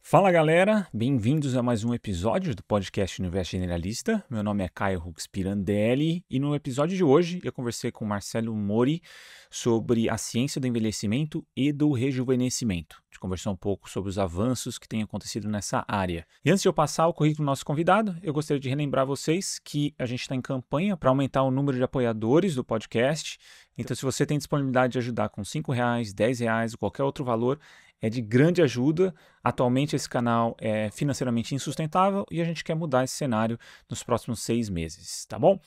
Fala galera, bem-vindos a mais um episódio do podcast Universo Generalista. Meu nome é Caio Hux Pirandelli e no episódio de hoje eu conversei com Marcelo Mori sobre a ciência do envelhecimento e do rejuvenescimento. A gente conversou um pouco sobre os avanços que têm acontecido nessa área. E antes de eu passar o currículo do nosso convidado, eu gostaria de relembrar vocês que a gente está em campanha para aumentar o número de apoiadores do podcast. Então, se você tem disponibilidade de ajudar com R$5, R$10 ou qualquer outro valor, é de grande ajuda. Atualmente esse canal é financeiramente insustentável e a gente quer mudar esse cenário nos próximos 6 meses, tá bom?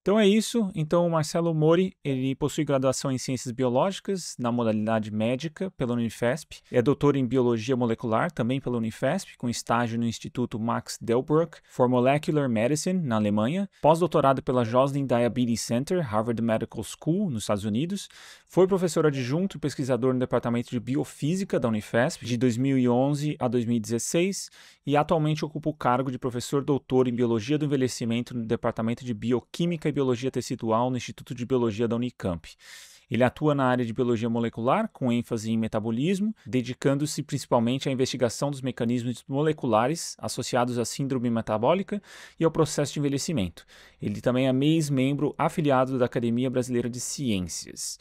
Então é isso. Então o Marcelo Mori, ele possui graduação em Ciências Biológicas na modalidade médica pela Unifesp. É doutor em Biologia Molecular também pela Unifesp, com estágio no Instituto Max Delbruck for Molecular Medicine na Alemanha. Pós-doutorado pela Joslin Diabetes Center, Harvard Medical School, nos Estados Unidos. Foi professor adjunto e pesquisador no Departamento de Biofísica da Unifesp de 2011 a 2016 e atualmente ocupa o cargo de professor doutor em Biologia do Envelhecimento no Departamento de Bioquímica e Biologia Tecidual no Instituto de Biologia da Unicamp. Ele atua na área de biologia molecular, com ênfase em metabolismo, dedicando-se principalmente à investigação dos mecanismos moleculares associados à síndrome metabólica e ao processo de envelhecimento. Ele também é ex-membro afiliado da Academia Brasileira de Ciências.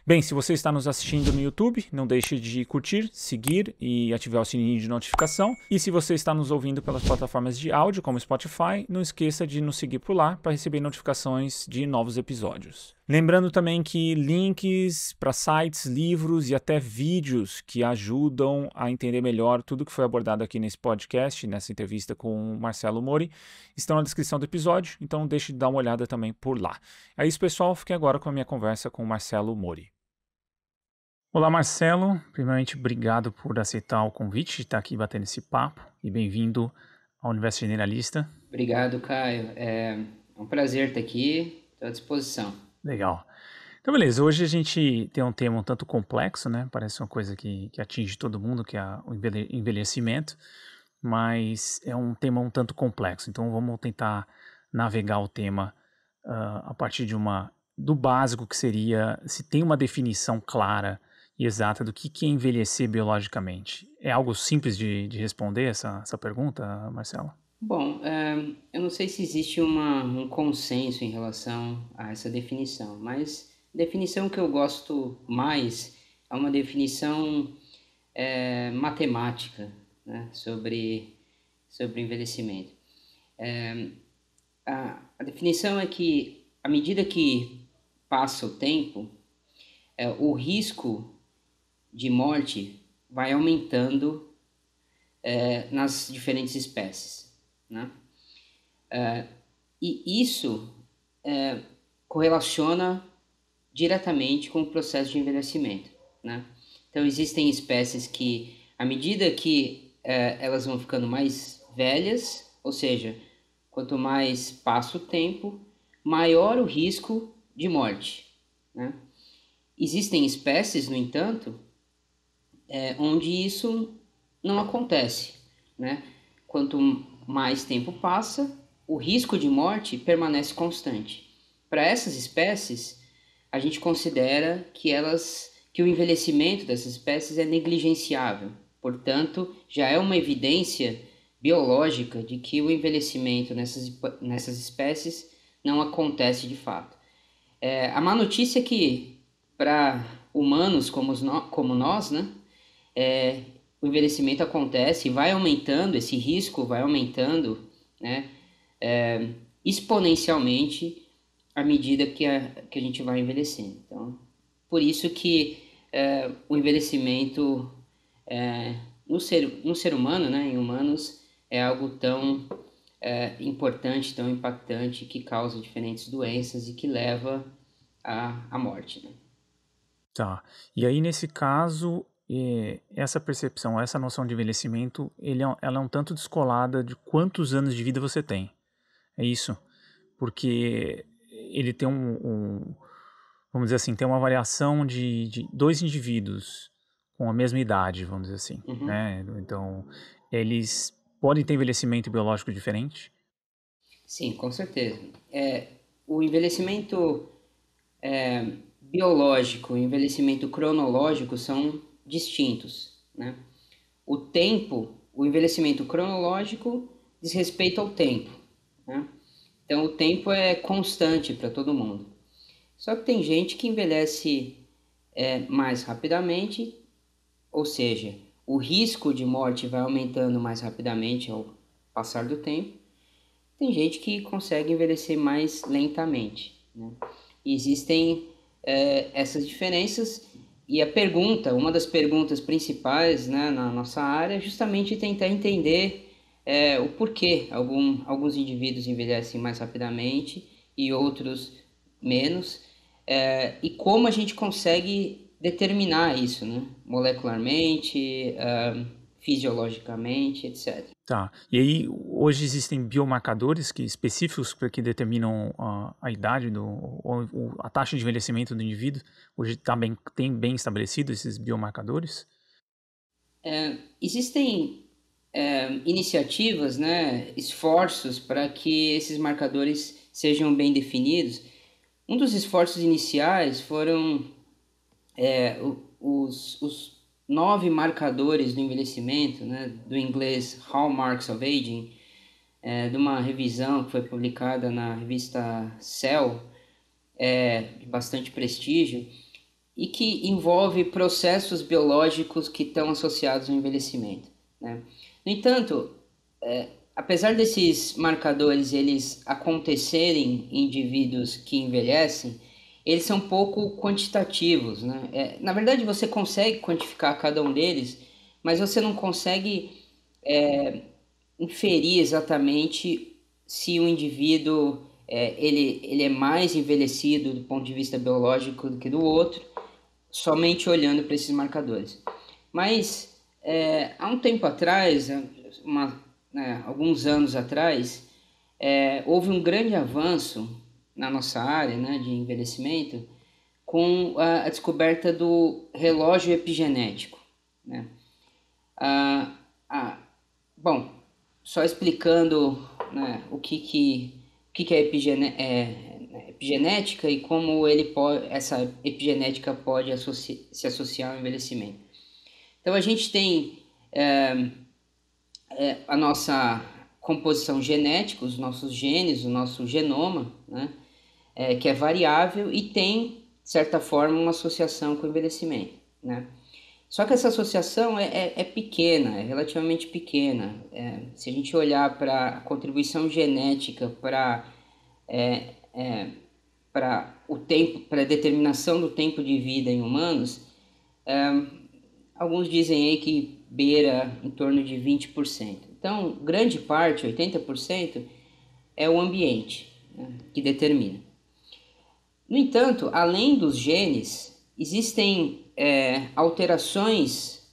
Bem, se você está nos assistindo no YouTube, não deixe de curtir, seguir e ativar o sininho de notificação. E se você está nos ouvindo pelas plataformas de áudio, como Spotify, não esqueça de nos seguir por lá para receber notificações de novos episódios. Lembrando também que links para sites, livros e até vídeos que ajudam a entender melhor tudo que foi abordado aqui nesse podcast, nessa entrevista com o Marcelo Mori, estão na descrição do episódio, então não deixe de dar uma olhada também por lá. É isso, pessoal. Fiquem agora com a minha conversa com o Marcelo Mori. Olá, Marcelo. Primeiramente, obrigado por aceitar o convite de estar aqui batendo esse papo e bem-vindo ao Universo Generalista. Obrigado, Caio. É um prazer estar aqui, estou à disposição. Legal. Então, beleza. Hoje a gente tem um tema um tanto complexo, né? Parece uma coisa que atinge todo mundo, que é o envelhecimento, mas é um tema um tanto complexo. Então, vamos tentar navegar o tema a partir do básico, que seria se tem uma definição clara e exata do que é envelhecer biologicamente. É algo simples de responder essa pergunta, Marcelo? Bom, eu não sei se existe um consenso em relação a essa definição, mas a definição que eu gosto mais é uma definição matemática, né, sobre envelhecimento. A definição é que, à medida que passa o tempo, o risco de morte vai aumentando nas diferentes espécies, né? E isso correlaciona diretamente com o processo de envelhecimento, né? Então, existem espécies que, à medida que elas vão ficando mais velhas, ou seja, quanto mais passa o tempo, maior o risco de morte, né? Existem espécies, no entanto, onde isso não acontece, né? Quanto mais tempo passa, o risco de morte permanece constante. Para essas espécies, a gente considera que o envelhecimento dessas espécies é negligenciável. Portanto, já é uma evidência biológica de que o envelhecimento nessas espécies não acontece de fato. A má notícia é que, para humanos como nós, né, o envelhecimento acontece e vai aumentando, esse risco vai aumentando, né, exponencialmente à medida que a gente vai envelhecendo. Então, por isso que o envelhecimento no ser humano, né, em humanos, é algo tão importante, tão impactante, que causa diferentes doenças e que leva à morte, né? Tá. E aí, nesse caso, essa percepção, essa noção de envelhecimento, ela é um tanto descolada de quantos anos de vida você tem. É isso? Porque ele tem vamos dizer assim, tem uma variação de dois indivíduos com a mesma idade, vamos dizer assim, Uhum. né? Então, eles podem ter envelhecimento biológico diferente? Sim, com certeza. O envelhecimento biológico e o envelhecimento cronológico são distintos, né? O tempo o envelhecimento cronológico diz respeito ao tempo, né? Então, o tempo é constante para todo mundo. Só que tem gente que envelhece mais rapidamente, ou seja, o risco de morte vai aumentando mais rapidamente ao passar do tempo. Tem gente que consegue envelhecer mais lentamente, né? E existem essas diferenças. E uma das perguntas principais, né, na nossa área é justamente tentar entender o porquê alguns indivíduos envelhecem mais rapidamente e outros menos, e como a gente consegue determinar isso, né, molecularmente, fisiologicamente, etc. Tá. E aí, hoje existem biomarcadores específicos que determinam a idade, a taxa de envelhecimento do indivíduo? Hoje tem bem estabelecido esses biomarcadores? Existem iniciativas, né, esforços para que esses marcadores sejam bem definidos. Um dos esforços iniciais foram os 9 marcadores do envelhecimento, né, do inglês Hallmarks of Aging, de uma revisão que foi publicada na revista Cell, de bastante prestígio, e que envolve processos biológicos que estão associados ao envelhecimento, né? No entanto, apesar desses marcadores eles acontecerem em indivíduos que envelhecem, eles são pouco quantitativos, né? Na verdade, você consegue quantificar cada um deles, mas você não consegue inferir exatamente se o indivíduo ele é mais envelhecido do ponto de vista biológico do que do outro, somente olhando para esses marcadores. Mas há um tempo atrás, alguns anos atrás, houve um grande avanço na nossa área, né, de envelhecimento com a descoberta do relógio epigenético, né? Bom, só explicando, né, o que é epigenética e como essa epigenética pode se associar ao envelhecimento. Então, a gente tem a nossa composição genética, os nossos genes, o nosso genoma, né, que é variável e tem, de certa forma, uma associação com o envelhecimento, né? Só que essa associação é pequena, é relativamente pequena. Se a gente olhar para a contribuição genética para o tempo, para a determinação do tempo de vida em humanos, alguns dizem aí que beira em torno de 20%. Então, grande parte, 80%, é o ambiente, né, que determina. No entanto, além dos genes, existem alterações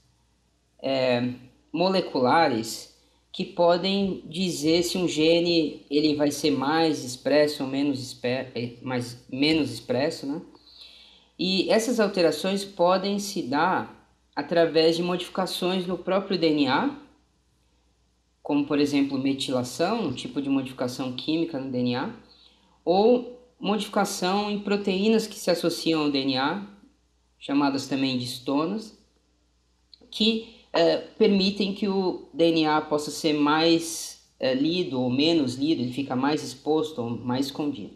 moleculares que podem dizer se um gene ele vai ser mais expresso ou menos expresso, né? E essas alterações podem se dar através de modificações no próprio DNA, como por exemplo metilação, um tipo de modificação química no DNA, ou modificação em proteínas que se associam ao DNA, chamadas também de histonas, que permitem que o DNA possa ser mais lido ou menos lido, ele fica mais exposto ou mais escondido.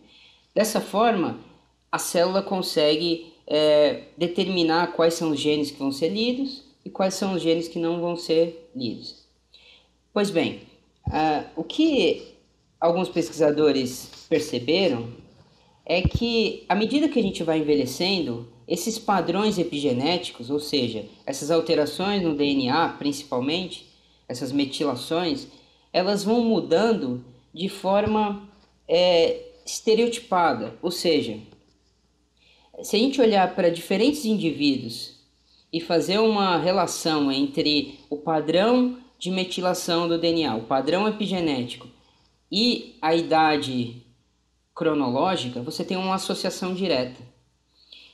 Dessa forma, a célula consegue determinar quais são os genes que vão ser lidos e quais são os genes que não vão ser lidos. Pois bem, o que alguns pesquisadores perceberam é que, à medida que a gente vai envelhecendo, esses padrões epigenéticos, ou seja, essas alterações no DNA, principalmente, essas metilações, elas vão mudando de forma estereotipada. Ou seja, se a gente olhar para diferentes indivíduos e fazer uma relação entre o padrão de metilação do DNA, o padrão epigenético e a idade cronológica, você tem uma associação direta.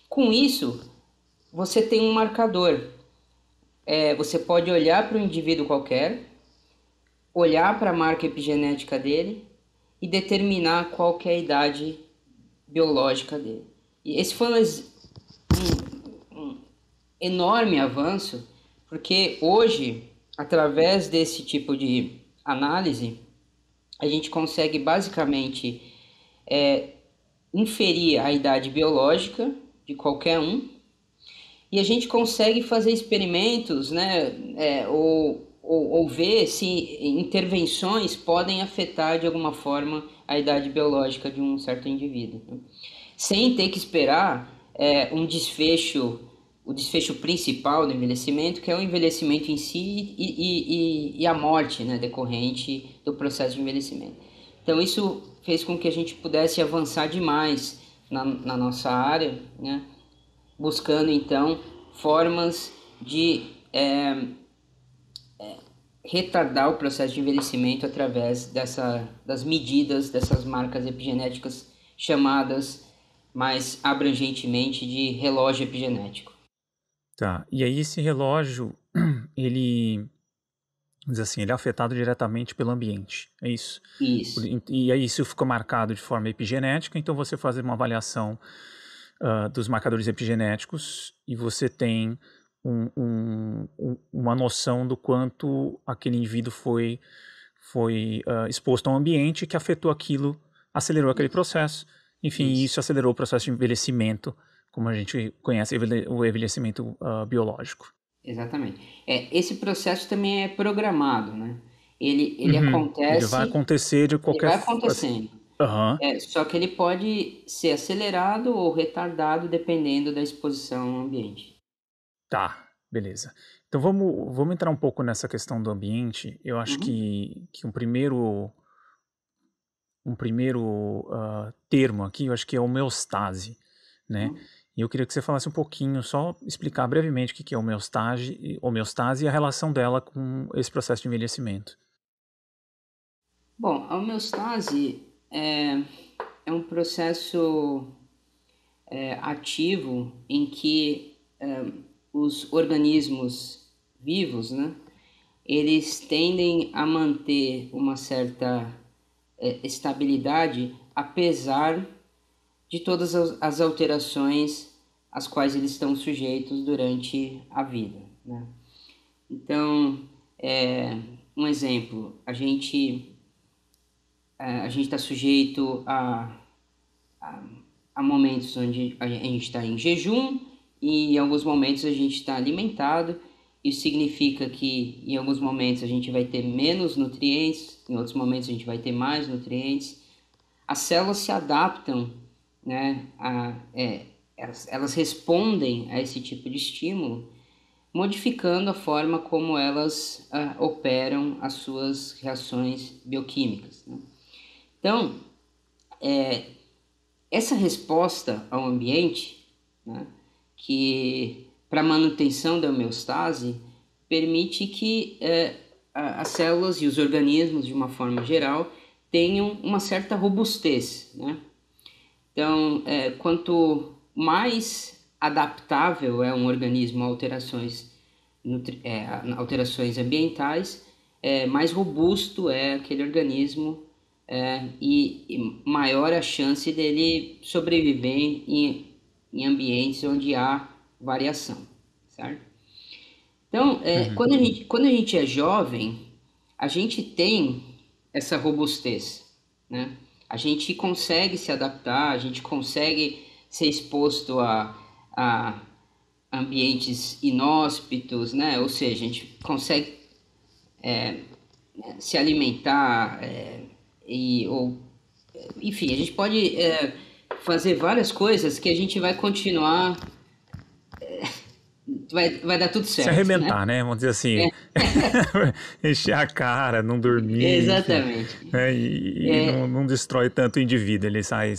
Com isso, você tem um marcador. Você pode olhar para um indivíduo qualquer, olhar para a marca epigenética dele e determinar qual que é a idade biológica dele. E esse foi um enorme avanço, porque hoje através desse tipo de análise, a gente consegue basicamente inferir a idade biológica de qualquer um e a gente consegue fazer experimentos, né, ou ver se intervenções podem afetar de alguma forma a idade biológica de um certo indivíduo, né? Sem ter que esperar um desfecho, o desfecho principal do envelhecimento, que é o envelhecimento em si e a morte, né, decorrente do processo de envelhecimento. Então isso fez com que a gente pudesse avançar demais na nossa área, né, buscando então formas de retardar o processo de envelhecimento através das medidas dessas marcas epigenéticas chamadas mais abrangentemente de relógio epigenético. Tá. E aí esse relógio, ele, vamos dizer assim, ele é afetado diretamente pelo ambiente, é isso? Isso. E aí isso fica marcado de forma epigenética, então você faz uma avaliação dos marcadores epigenéticos e você tem uma noção do quanto aquele indivíduo foi exposto a um ambiente que afetou aquilo, acelerou aquele processo. Enfim, Isso. isso acelerou o processo de envelhecimento, como a gente conhece o envelhecimento biológico. Exatamente. Esse processo também é programado, né? Ele Uhum. Ele vai acontece, acontecer de ele qualquer... vai acontecendo. Aham. Só que ele pode ser acelerado ou retardado dependendo da exposição ao ambiente. Tá, beleza. Então vamos entrar um pouco nessa questão do ambiente. Eu acho Uhum, que um primeiro termo aqui, eu acho que é homeostase, né? uhum. E eu queria que você falasse um pouquinho, só explicar brevemente o que é homeostase e a relação dela com esse processo de envelhecimento. Bom, a homeostase é um processo ativo em que os organismos vivos, né, eles tendem a manter uma certa estabilidade apesar de todas as alterações às quais eles estão sujeitos durante a vida, né? Então, um exemplo, a gente está sujeito a momentos onde a gente está em jejum e em alguns momentos a gente está alimentado. Isso significa que em alguns momentos a gente vai ter menos nutrientes, em outros momentos a gente vai ter mais nutrientes. As células se adaptam, né, elas respondem a esse tipo de estímulo, modificando a forma como elas operam as suas reações bioquímicas, né? Então, essa resposta ao ambiente, né, que para manutenção da homeostase permite que as células e os organismos, de uma forma geral, tenham uma certa robustez, né? Então, quanto mais adaptável é um organismo a alterações ambientais, mais robusto é aquele organismo e maior a chance dele sobreviver em ambientes onde há variação, certo? Então, Uhum. quando a gente é jovem, a gente tem essa robustez, né? A gente consegue se adaptar, a gente consegue ser exposto a ambientes inóspitos, né? Ou seja, a gente consegue se alimentar enfim, a gente pode fazer várias coisas que a gente vai continuar, vai dar tudo Se certo, né? arrebentar, né? Vamos dizer assim, encher a cara, não dormir, enfim, Exatamente. né? E não destrói tanto o indivíduo, ele sai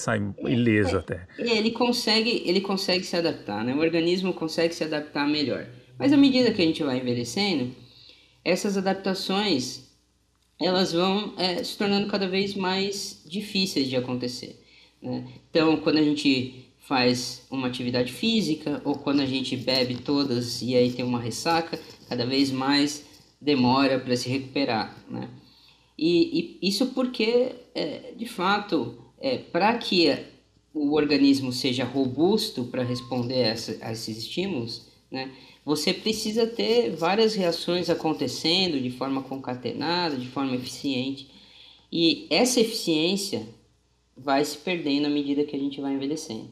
ileso até. Ele consegue se adaptar, né? O organismo consegue se adaptar melhor. Mas à medida que a gente vai envelhecendo, essas adaptações elas vão se tornando cada vez mais difíceis de acontecer, né? Então, quando a gente faz uma atividade física ou quando a gente bebe todas e aí tem uma ressaca, cada vez mais demora para se recuperar, né? E isso porque, de fato, para que o organismo seja robusto para responder a esses estímulos, né, você precisa ter várias reações acontecendo de forma concatenada, de forma eficiente. E essa eficiência vai se perdendo à medida que a gente vai envelhecendo.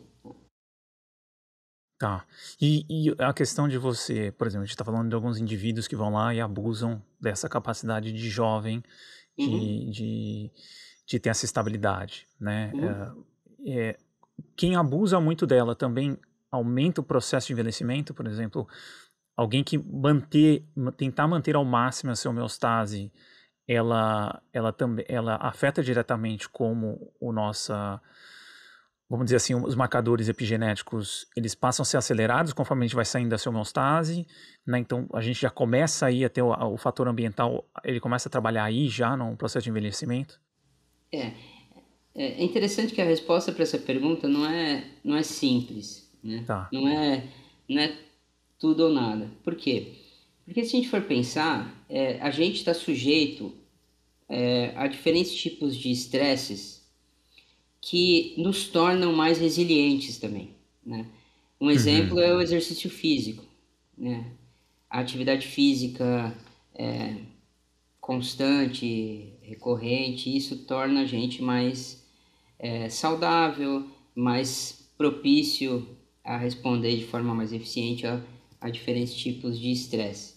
Tá. E a questão de você, por exemplo, a gente está falando de alguns indivíduos que vão lá e abusam dessa capacidade de jovem Uhum, de, de ter essa estabilidade, né? uhum. Quem abusa muito dela também aumenta o processo de envelhecimento, por exemplo, alguém que tentar manter ao máximo a sua homeostase, ela também, ela afeta diretamente como o nossa, vamos dizer assim, os marcadores epigenéticos, eles passam a ser acelerados conforme a gente vai saindo da sua homeostase, né? Então a gente já começa aí a ter o fator ambiental, ele começa a trabalhar aí já no processo de envelhecimento. É, é interessante que a resposta para essa pergunta não é simples, né? Tá. Não é tudo ou nada. Por quê? Porque se a gente for pensar, a gente está sujeito a diferentes tipos de estresses que nos tornam mais resilientes também, né? Um Uhum. exemplo é o exercício físico, né? A atividade física constante, recorrente, isso torna a gente mais saudável, mais propício a responder de forma mais eficiente a diferentes tipos de estresse.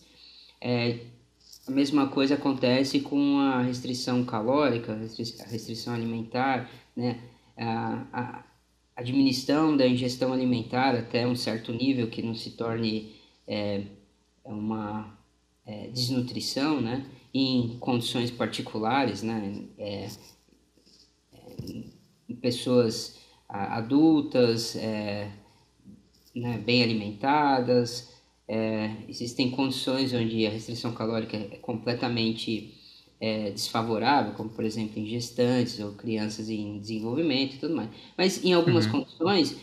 A mesma coisa acontece com a restrição calórica, a restrição alimentar, né? A a diminuição da ingestão alimentar até um certo nível que não se torne uma desnutrição, né? Em condições particulares, né? Em pessoas adultas, né, bem alimentadas. Existem condições onde a restrição calórica é completamente desfavorável, como por exemplo em gestantes ou crianças em desenvolvimento e tudo mais. Mas em algumas Uhum. condições,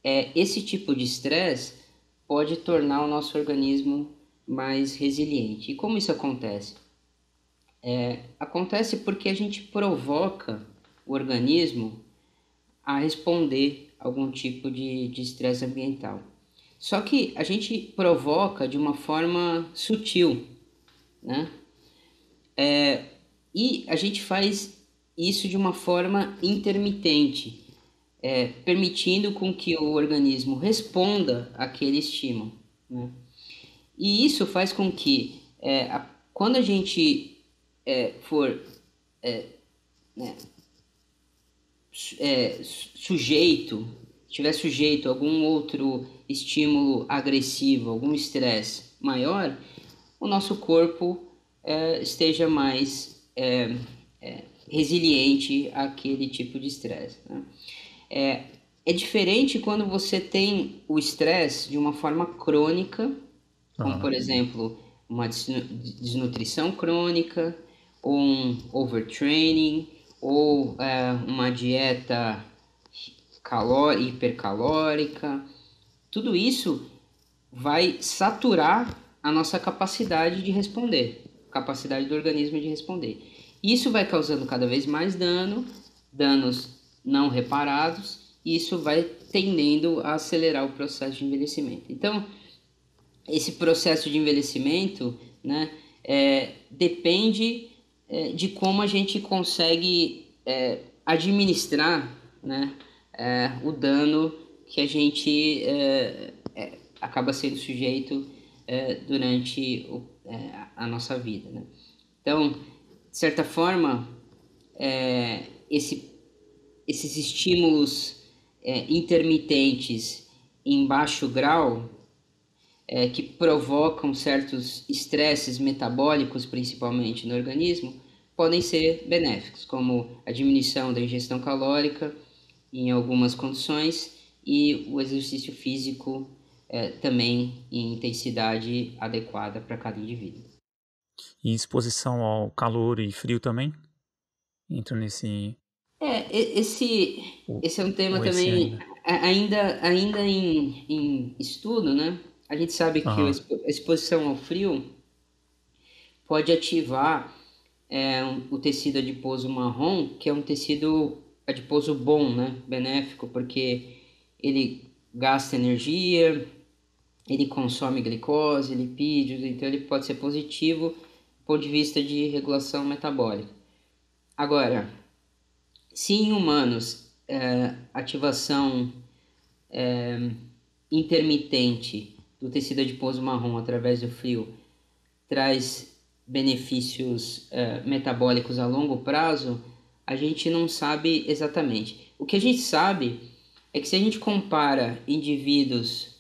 esse tipo de estresse pode tornar o nosso organismo mais resiliente. E como isso acontece? Acontece porque a gente provoca o organismo a responder a algum tipo de estresse ambiental. Só que a gente provoca de uma forma sutil, né? E a gente faz isso de uma forma intermitente, permitindo com que o organismo responda àquele estímulo, né? E isso faz com que, quando a gente for sujeito, estiver sujeito a algum outro estímulo agressivo, algum estresse maior, o nosso corpo esteja mais resiliente àquele tipo de estresse, né? É diferente quando você tem o estresse de uma forma crônica, como Aham. por exemplo uma desnutrição crônica, ou um overtraining, ou uma dieta hipercalórica. Tudo isso vai saturar a nossa capacidade de responder, capacidade do organismo de responder. Isso vai causando cada vez mais danos não reparados, e isso vai tendendo a acelerar o processo de envelhecimento. Então, esse processo de envelhecimento, né, depende de como a gente consegue administrar, né, o dano que a gente acaba sendo sujeito durante a nossa vida, né? Então, de certa forma, é, esse, esses estímulos intermitentes em baixo grau que provocam certos estresses metabólicos, principalmente no organismo, podem ser benéficos, como a diminuição da ingestão calórica em algumas condições e o exercício físico também em intensidade adequada para cada indivíduo. E exposição ao calor e frio também? Entra nesse. Ou, Esse é um tema ou esse também ainda? ainda em estudo, né? A gente sabe que Aham. a exposição ao frio pode ativar o tecido adiposo marrom, que é um tecido adiposo bom, né? Benéfico, porque ele gasta energia, ele consome glicose, lipídios, então ele pode ser positivo do ponto de vista de regulação metabólica. Agora, se em humanos ativação intermitente do tecido adiposo marrom através do frio traz benefícios metabólicos a longo prazo, a gente não sabe exatamente. O que a gente sabe é que se a gente compara indivíduos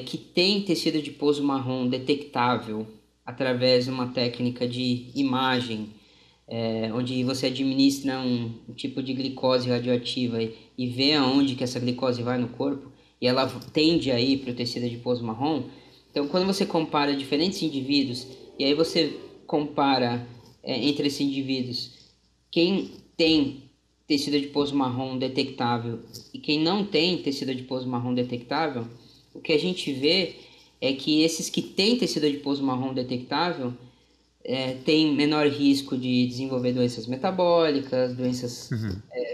que têm tecido adiposo marrom detectável através de uma técnica de imagem, onde você administra um tipo de glicose radioativa e vê aonde que essa glicose vai no corpo, e ela tende a ir para o tecido adiposo marrom. Então, quando você compara diferentes indivíduos, e aí você compara entre esses indivíduos quem tem tecido adiposo marrom detectável e quem não tem tecido adiposo marrom detectável, o que a gente vê é que esses que têm tecido adiposo marrom detectável têm menor risco de desenvolver doenças metabólicas, doenças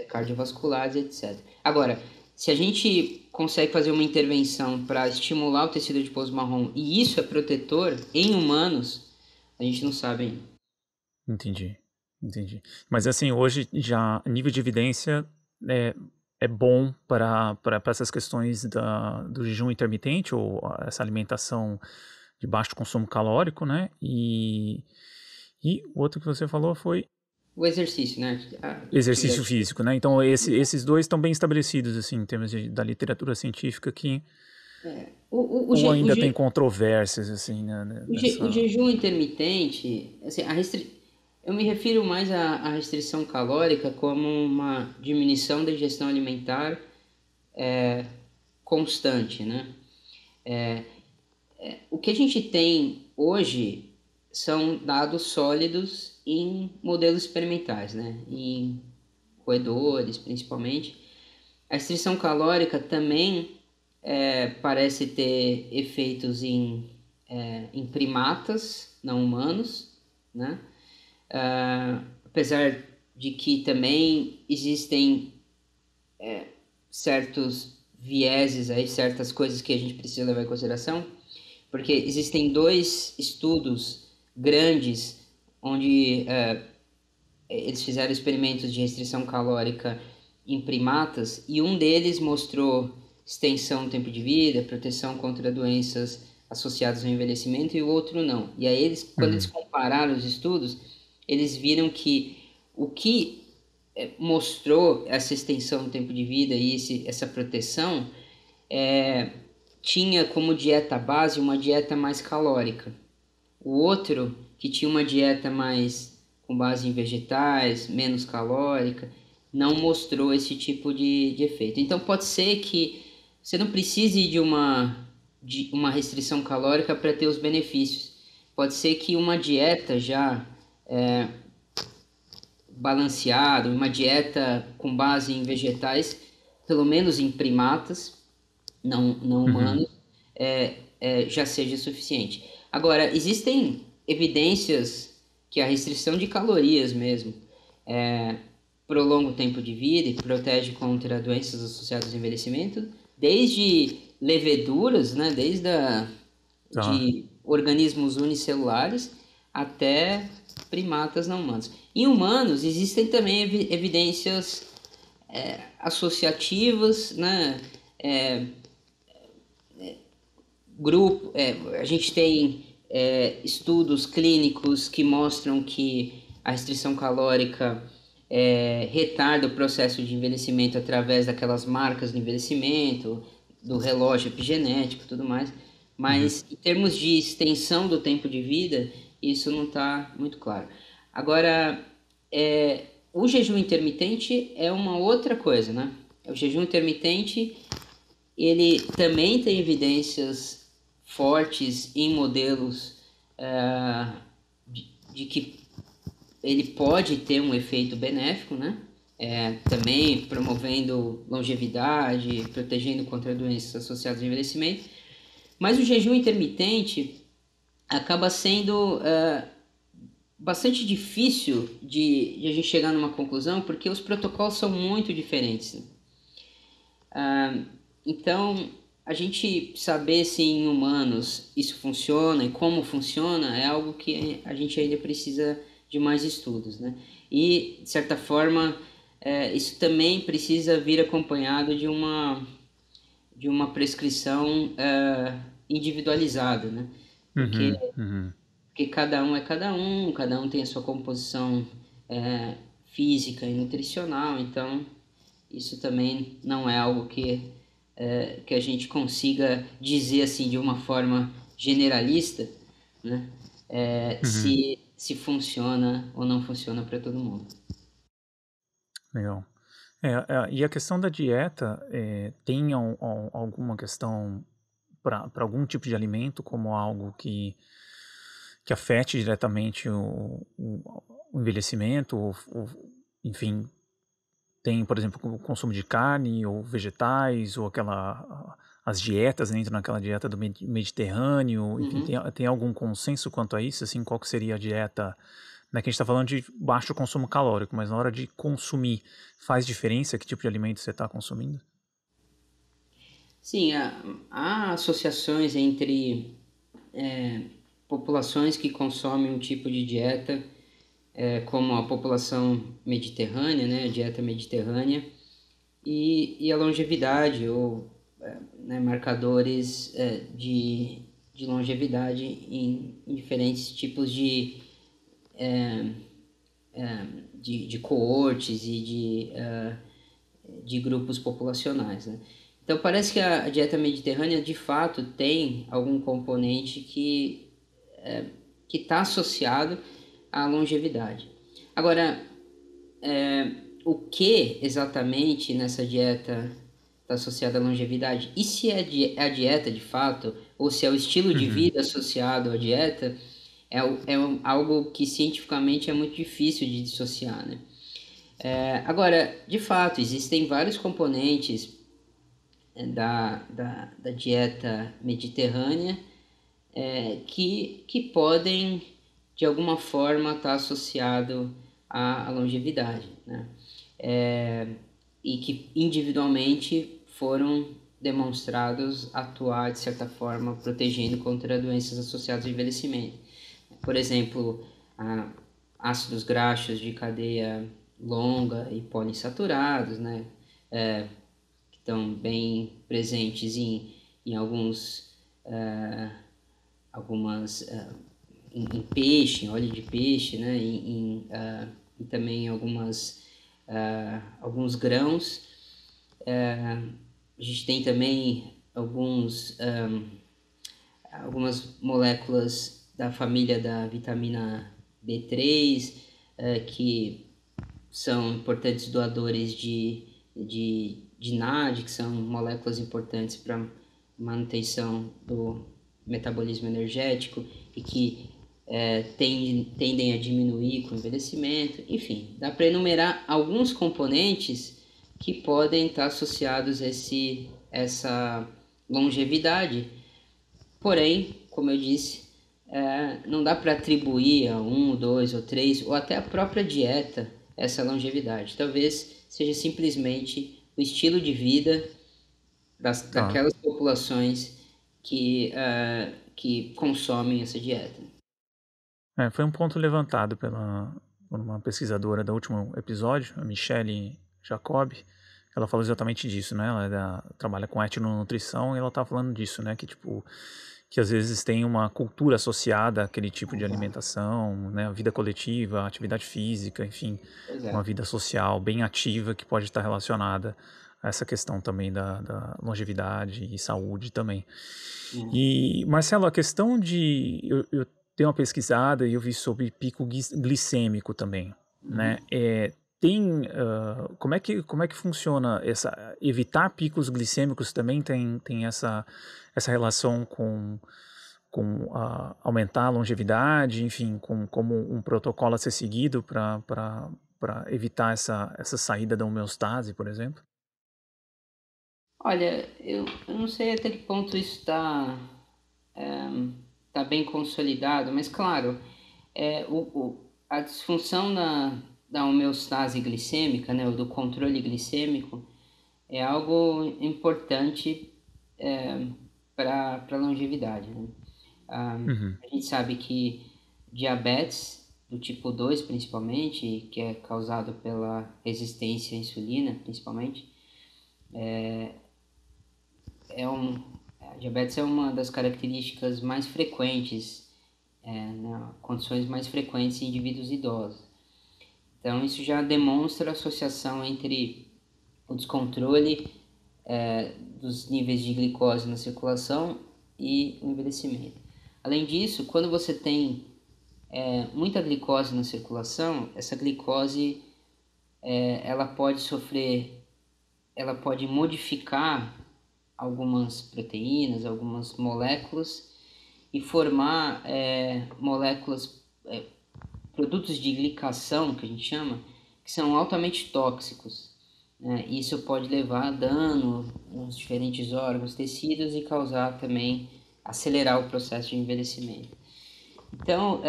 cardiovasculares, etc. Agora, se a gente consegue fazer uma intervenção para estimular o tecido adiposo marrom e isso é protetor em humanos, a gente não sabe ainda. Entendi, entendi. Mas assim, hoje já nível de evidência é bom para essas questões do jejum intermitente ou essa alimentação de baixo consumo calórico, né? E o outro que você falou foi O exercício, né? exercício físico, né? Então esses dois estão bem estabelecidos assim em termos da literatura científica que ou ainda tem controvérsias assim, né, o nessa. jejum intermitente, assim, eu me refiro mais à restrição calórica como uma diminuição da ingestão alimentar constante, né? O que a gente tem hoje são dados sólidos em modelos experimentais, né? Em roedores, principalmente. A restrição calórica também parece ter efeitos em primatas não humanos, né? Apesar de que também existem certos vieses aí, certas coisas que a gente precisa levar em consideração, porque existem dois estudos grandes onde eles fizeram experimentos de restrição calórica em primatas e um deles mostrou extensão do tempo de vida, proteção contra doenças associadas ao envelhecimento e o outro não. E aí quando eles compararam os estudos, eles viram que o que mostrou essa extensão do tempo de vida e essa proteção tinha como dieta base uma dieta mais calórica. O outro, que tinha uma dieta mais com base em vegetais, menos calórica, não mostrou esse tipo de efeito. Então pode ser que você não precise de uma restrição calórica para ter os benefícios. Pode ser que uma dieta já balanceada, uma dieta com base em vegetais, pelo menos em primatas, não humanos, já seja suficiente. Agora, existem evidências que a restrição de calorias mesmo prolonga o tempo de vida e protege contra doenças associadas ao envelhecimento, desde leveduras, né, de organismos unicelulares até primatas não humanos. Em humanos, existem também evidências associativas, né, a gente tem estudos clínicos que mostram que a restrição calórica retarda o processo de envelhecimento através daquelas marcas de envelhecimento, do relógio epigenético e tudo mais. Mas em termos de extensão do tempo de vida, isso não está muito claro. Agora, o jejum intermitente é uma outra coisa, né? O jejum intermitente, ele também tem evidências fortes em modelos de que ele pode ter um efeito benéfico, né? Também promovendo longevidade, protegendo contra doenças associadas ao envelhecimento. Mas o jejum intermitente acaba sendo bastante difícil de a gente chegar numa conclusão, porque os protocolos são muito diferentes. Então, a gente saber se em humanos isso funciona e como funciona é algo que a gente ainda precisa de mais estudos, né? E, de certa forma, isso também precisa vir acompanhado de uma prescrição individualizada, né? Porque, Uhum, uhum. porque cada um tem a sua composição é, física e nutricional, então isso também não é algo que a gente consiga dizer assim de uma forma generalista, né? Uhum. Se funciona ou não funciona para todo mundo. Legal. E a questão da dieta, tem alguma questão para algum tipo de alimento, como algo que afete diretamente o envelhecimento, enfim, tem, por exemplo, o consumo de carne ou vegetais, ou as dietas, né, entram naquela dieta do Mediterrâneo, enfim, Uhum. tem algum consenso quanto a isso, assim, qual que seria a dieta, né, que a gente está falando de baixo consumo calórico, mas na hora de consumir, faz diferença que tipo de alimento você está consumindo? Sim, há associações entre populações que consomem um tipo de dieta, como a população mediterrânea, né, a dieta mediterrânea, e a longevidade, ou né, marcadores de longevidade em diferentes tipos de coortes e de grupos populacionais, né? Então parece que a dieta mediterrânea de fato tem algum componente que está associado à longevidade. Agora, o que exatamente nessa dieta está associado à longevidade? E se é a dieta de fato, ou se é o estilo de Uhum, vida associado à dieta, algo que cientificamente é muito difícil de dissociar, né? Agora, de fato, existem vários componentes da dieta mediterrânea que podem, de alguma forma, estar associado à longevidade, né? É, e que individualmente foram demonstrados atuar, de certa forma, protegendo contra doenças associadas ao envelhecimento. Por exemplo, ácidos graxos de cadeia longa e poliinsaturados, né? Que estão bem presentes em algumas em peixe, em óleo de peixe, né? E também alguns grãos. A gente tem também algumas moléculas da família da vitamina B3, que são importantes doadores de NAD, que são moléculas importantes para manutenção do metabolismo energético e que tendem a diminuir com o envelhecimento. Enfim, dá para enumerar alguns componentes que podem estar associados a essa longevidade. Porém, como eu disse, não dá para atribuir a um, dois ou três, ou até a própria dieta, essa longevidade. Talvez seja simplesmente o estilo de vida tá. daquelas populações que consomem essa dieta. Foi um ponto levantado por uma pesquisadora do último episódio, a Michelle Jacob. Ela falou exatamente disso, né? Trabalha com etnonutrição e ela tá falando disso, né? Que, tipo, que às vezes tem uma cultura associada àquele tipo de Exato. alimentação, né? A vida coletiva, a atividade física, enfim, Pois uma é. vida social bem ativa que pode estar relacionada a essa questão também da longevidade e saúde também. É. E, Marcelo, a questão de. Eu dei uma pesquisada e eu vi sobre pico glicêmico também, né? Uhum. Como é que funciona evitar picos glicêmicos também tem essa relação com aumentar a longevidade, enfim, como um protocolo a ser seguido para evitar essa saída da homeostase, por exemplo? Olha, eu não sei até que ponto isso tá bem consolidado, mas claro, a disfunção da homeostase glicêmica, né, ou do controle glicêmico, é algo importante para a longevidade, né? Uhum. A gente sabe que diabetes do tipo 2, principalmente, que é causado pela resistência à insulina, principalmente, a diabetes é uma das características mais frequentes, condições mais frequentes em indivíduos idosos. Então, isso já demonstra a associação entre o descontrole dos níveis de glicose na circulação e o envelhecimento. Além disso, quando você tem muita glicose na circulação, essa glicose ela pode sofrer, ela pode modificar algumas proteínas, algumas moléculas e formar moléculas, produtos de glicação, que a gente chama, que são altamente tóxicos. Isso pode levar a dano nos diferentes órgãos, tecidos e causar também, acelerar o processo de envelhecimento. Então,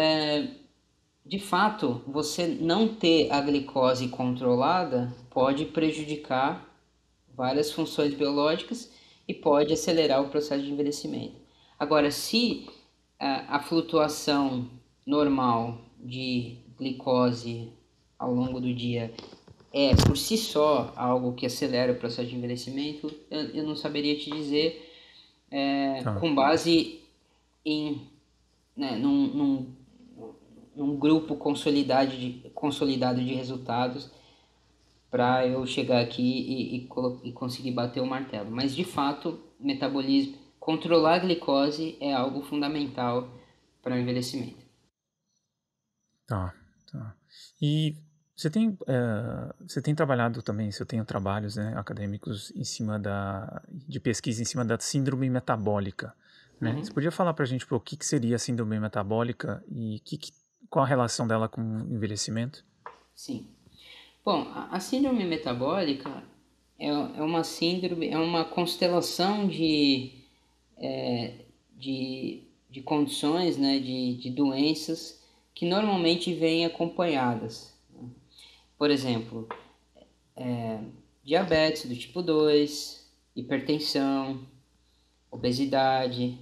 de fato, você não ter a glicose controlada pode prejudicar várias funções biológicas e pode acelerar o processo de envelhecimento. Agora, se a flutuação normal de glicose ao longo do dia é por si só algo que acelera o processo de envelhecimento, eu não saberia te dizer Tá. com base em num grupo consolidado de resultados para eu chegar aqui e conseguir bater o martelo. Mas, de fato, metabolismo, controlar a glicose é algo fundamental para o envelhecimento. Tá, tá. E você tem trabalhado também, você tem trabalhos, né, acadêmicos em cima de pesquisa em cima da síndrome metabólica, né? Você Uhum. podia falar pra gente o que seria a síndrome metabólica e qual a relação dela com o envelhecimento? Sim. Bom, a síndrome metabólica é uma síndrome, é uma constelação de condições, né, de doenças que normalmente vêm acompanhadas. Por exemplo, diabetes do tipo 2, hipertensão, obesidade,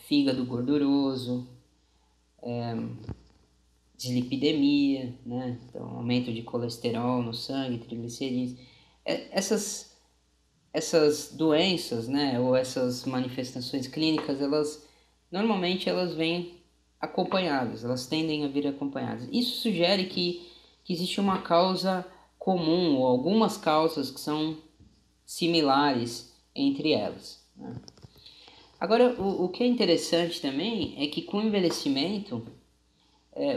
fígado gorduroso, dislipidemia, né? Então, aumento de colesterol no sangue, triglicerídeos. Essas doenças, né, ou essas manifestações clínicas, normalmente vêm acompanhadas, elas tendem a vir acompanhadas. Isso sugere que existe uma causa comum ou algumas causas que são similares entre elas, né? Agora, o que é interessante também é que com o envelhecimento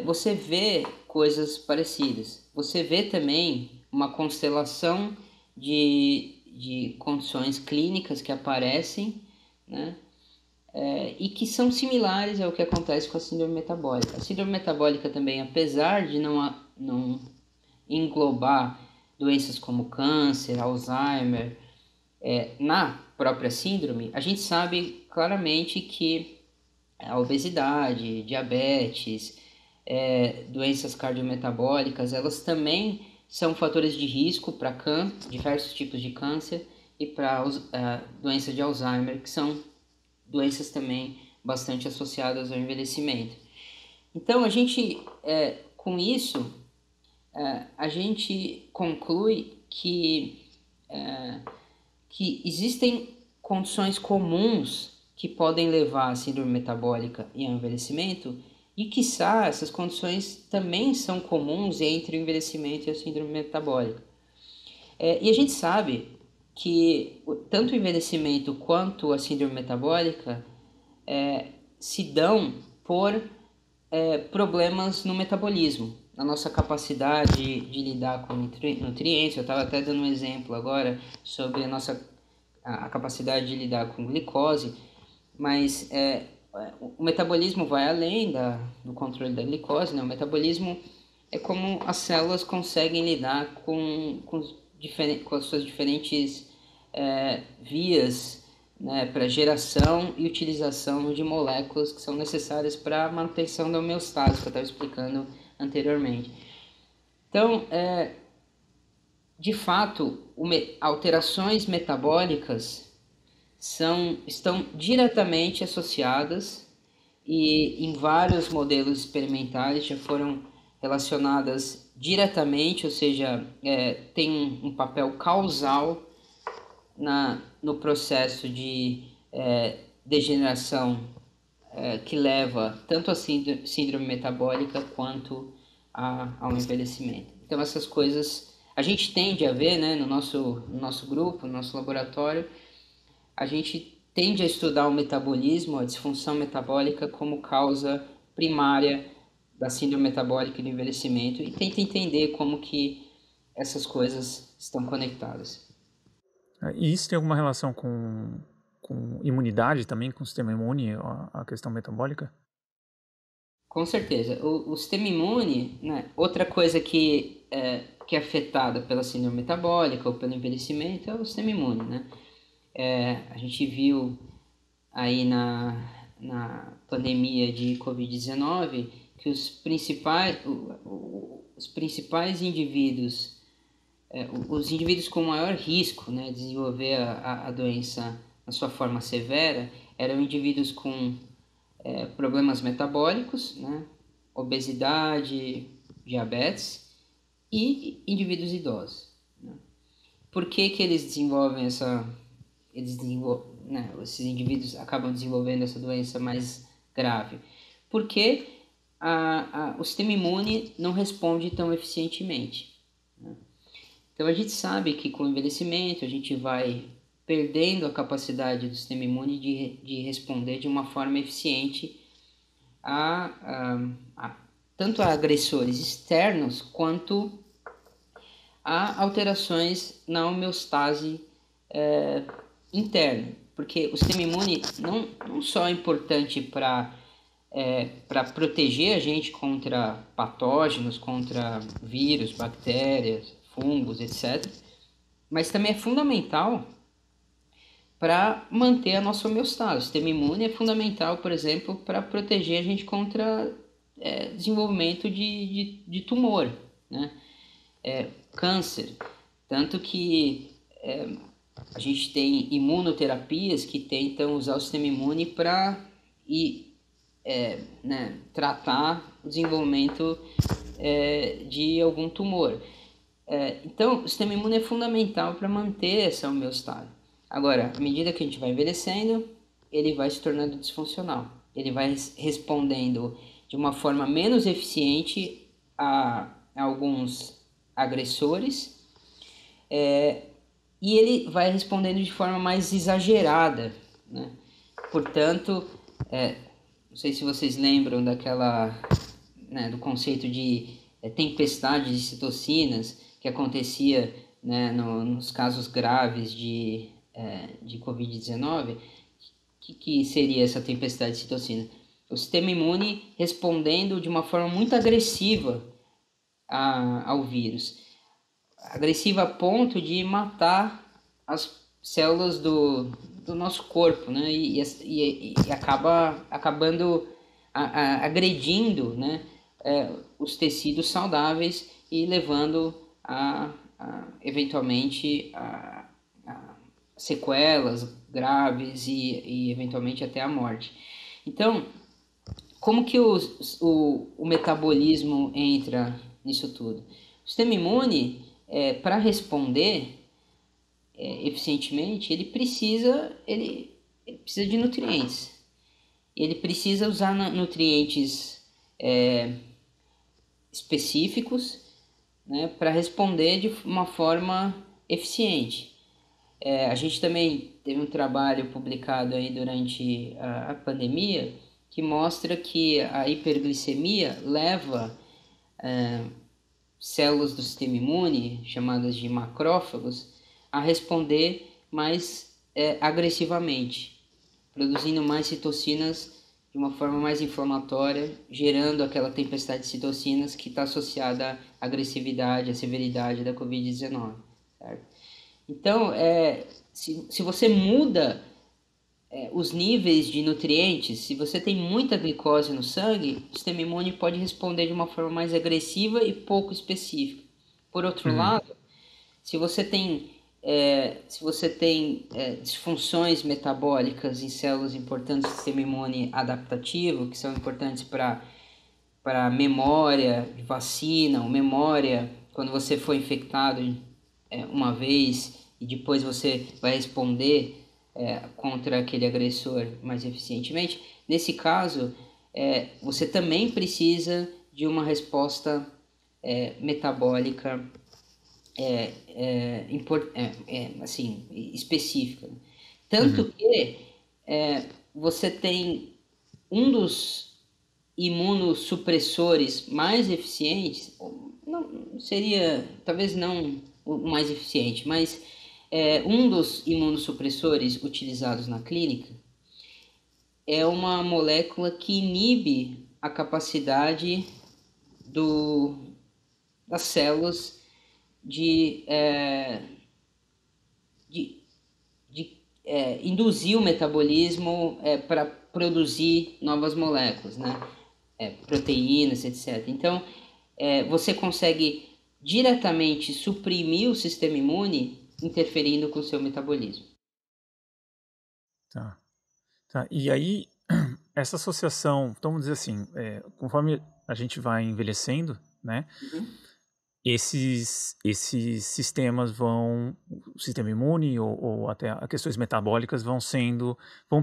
você vê coisas parecidas. Você vê também uma constelação de condições clínicas que aparecem, né? E que são similares ao que acontece com a síndrome metabólica. A síndrome metabólica também, apesar de não englobar doenças como câncer, Alzheimer, na própria síndrome, a gente sabe claramente que a obesidade, diabetes, doenças cardiometabólicas, elas também são fatores de risco para diversos tipos de câncer e para doença de Alzheimer, que são doenças também bastante associadas ao envelhecimento. Então, com isso, a gente conclui que existem condições comuns que podem levar à síndrome metabólica e ao envelhecimento, e quiçá essas condições também são comuns entre o envelhecimento e a síndrome metabólica. E a gente sabe que tanto o envelhecimento quanto a síndrome metabólica se dão por problemas no metabolismo, na nossa capacidade de lidar com nutrientes. Eu estava até dando um exemplo agora sobre a capacidade de lidar com glicose, mas o metabolismo vai além do controle da glicose, né? O metabolismo é como as células conseguem lidar com as suas diferentes vias, né, para geração e utilização de moléculas que são necessárias para a manutenção da homeostase, que eu estava explicando anteriormente. Então, de fato, alterações metabólicas estão diretamente associadas e em vários modelos experimentais já foram relacionadas diretamente, ou seja, tem um papel causal no processo de degeneração que leva tanto a síndrome metabólica quanto ao envelhecimento. Então essas coisas a gente tende a ver, né, no nosso grupo, no nosso laboratório, a gente tende a estudar o metabolismo, a disfunção metabólica como causa primária da síndrome metabólica e do envelhecimento e tenta entender como que essas coisas estão conectadas. E isso tem alguma relação com imunidade também, com o sistema imune, a questão metabólica? Com certeza. O sistema imune, né, outra coisa que é afetada pela síndrome metabólica ou pelo envelhecimento é o sistema imune, né? A gente viu aí na pandemia de Covid-19 que os principais indivíduos, os indivíduos com maior risco, né, de desenvolver a doença na sua forma severa, eram indivíduos com problemas metabólicos, né, obesidade, diabetes e indivíduos idosos. Né? Por que eles desenvolvem esses indivíduos acabam desenvolvendo essa doença mais grave? Porque o sistema imune não responde tão eficientemente. Né? Então a gente sabe que com o envelhecimento a gente vai perdendo a capacidade do sistema imune de responder de uma forma eficiente tanto a agressores externos quanto a alterações na homeostase interna. Porque o sistema imune não só é importante para proteger a gente contra patógenos, contra vírus, bactérias, fungos, etc., mas também é fundamental para manter a nossa homeostase. O sistema imune é fundamental, por exemplo, para proteger a gente contra desenvolvimento de tumor, né? Câncer. Tanto que a gente tem imunoterapias que tentam usar o sistema imune para tratar o desenvolvimento de algum tumor. Então, o sistema imune é fundamental para manter essa homeostase. Agora, à medida que a gente vai envelhecendo, ele vai se tornando disfuncional. Ele vai respondendo de uma forma menos eficiente a alguns agressores e ele vai respondendo de forma mais exagerada, né? Portanto, não sei se vocês lembram do conceito de tempestade de citocinas que acontecia, né, nos casos graves de Covid-19. Que seria essa tempestade de citocina? O sistema imune respondendo de uma forma muito agressiva ao vírus. Agressiva a ponto de matar as células do nosso corpo, né? E acabando agredindo, né, os tecidos saudáveis e levando eventualmente a sequelas graves e eventualmente até a morte. Então, como que o metabolismo entra nisso tudo? O sistema imune, para responder eficientemente, ele precisa de nutrientes. Ele precisa usar nutrientes específicos, né, para responder de uma forma eficiente. A gente também teve um trabalho publicado aí durante a pandemia que mostra que a hiperglicemia leva células do sistema imune, chamadas de macrófagos, a responder mais agressivamente, produzindo mais citocinas de uma forma mais inflamatória, gerando aquela tempestade de citocinas que está associada à agressividade, à severidade da Covid-19, certo? Então, se você muda os níveis de nutrientes, se você tem muita glicose no sangue, o sistema imune pode responder de uma forma mais agressiva e pouco específica. Por outro lado, se você tem se você tem disfunções metabólicas em células importantes do sistema imune adaptativo, que são importantes para memória de vacina, ou memória quando você foi infectado uma vez e depois você vai responder contra aquele agressor mais eficientemente. Nesse caso, você também precisa de uma resposta metabólica assim, específica. Uhum. Tanto que você tem um dos imunossupressores mais eficientes, não seria, talvez não o mais eficiente, mas um dos imunossupressores utilizados na clínica é uma molécula que inibe a capacidade das células de, de, induzir o metabolismo para produzir novas moléculas, né? Proteínas, etc. Então, você consegue diretamente suprimir o sistema imune interferindo com o seu metabolismo. Tá. Tá. E aí, essa associação, então, vamos dizer assim, conforme a gente vai envelhecendo, né, Uhum. esses sistemas vão, o sistema imune ou até as questões metabólicas vão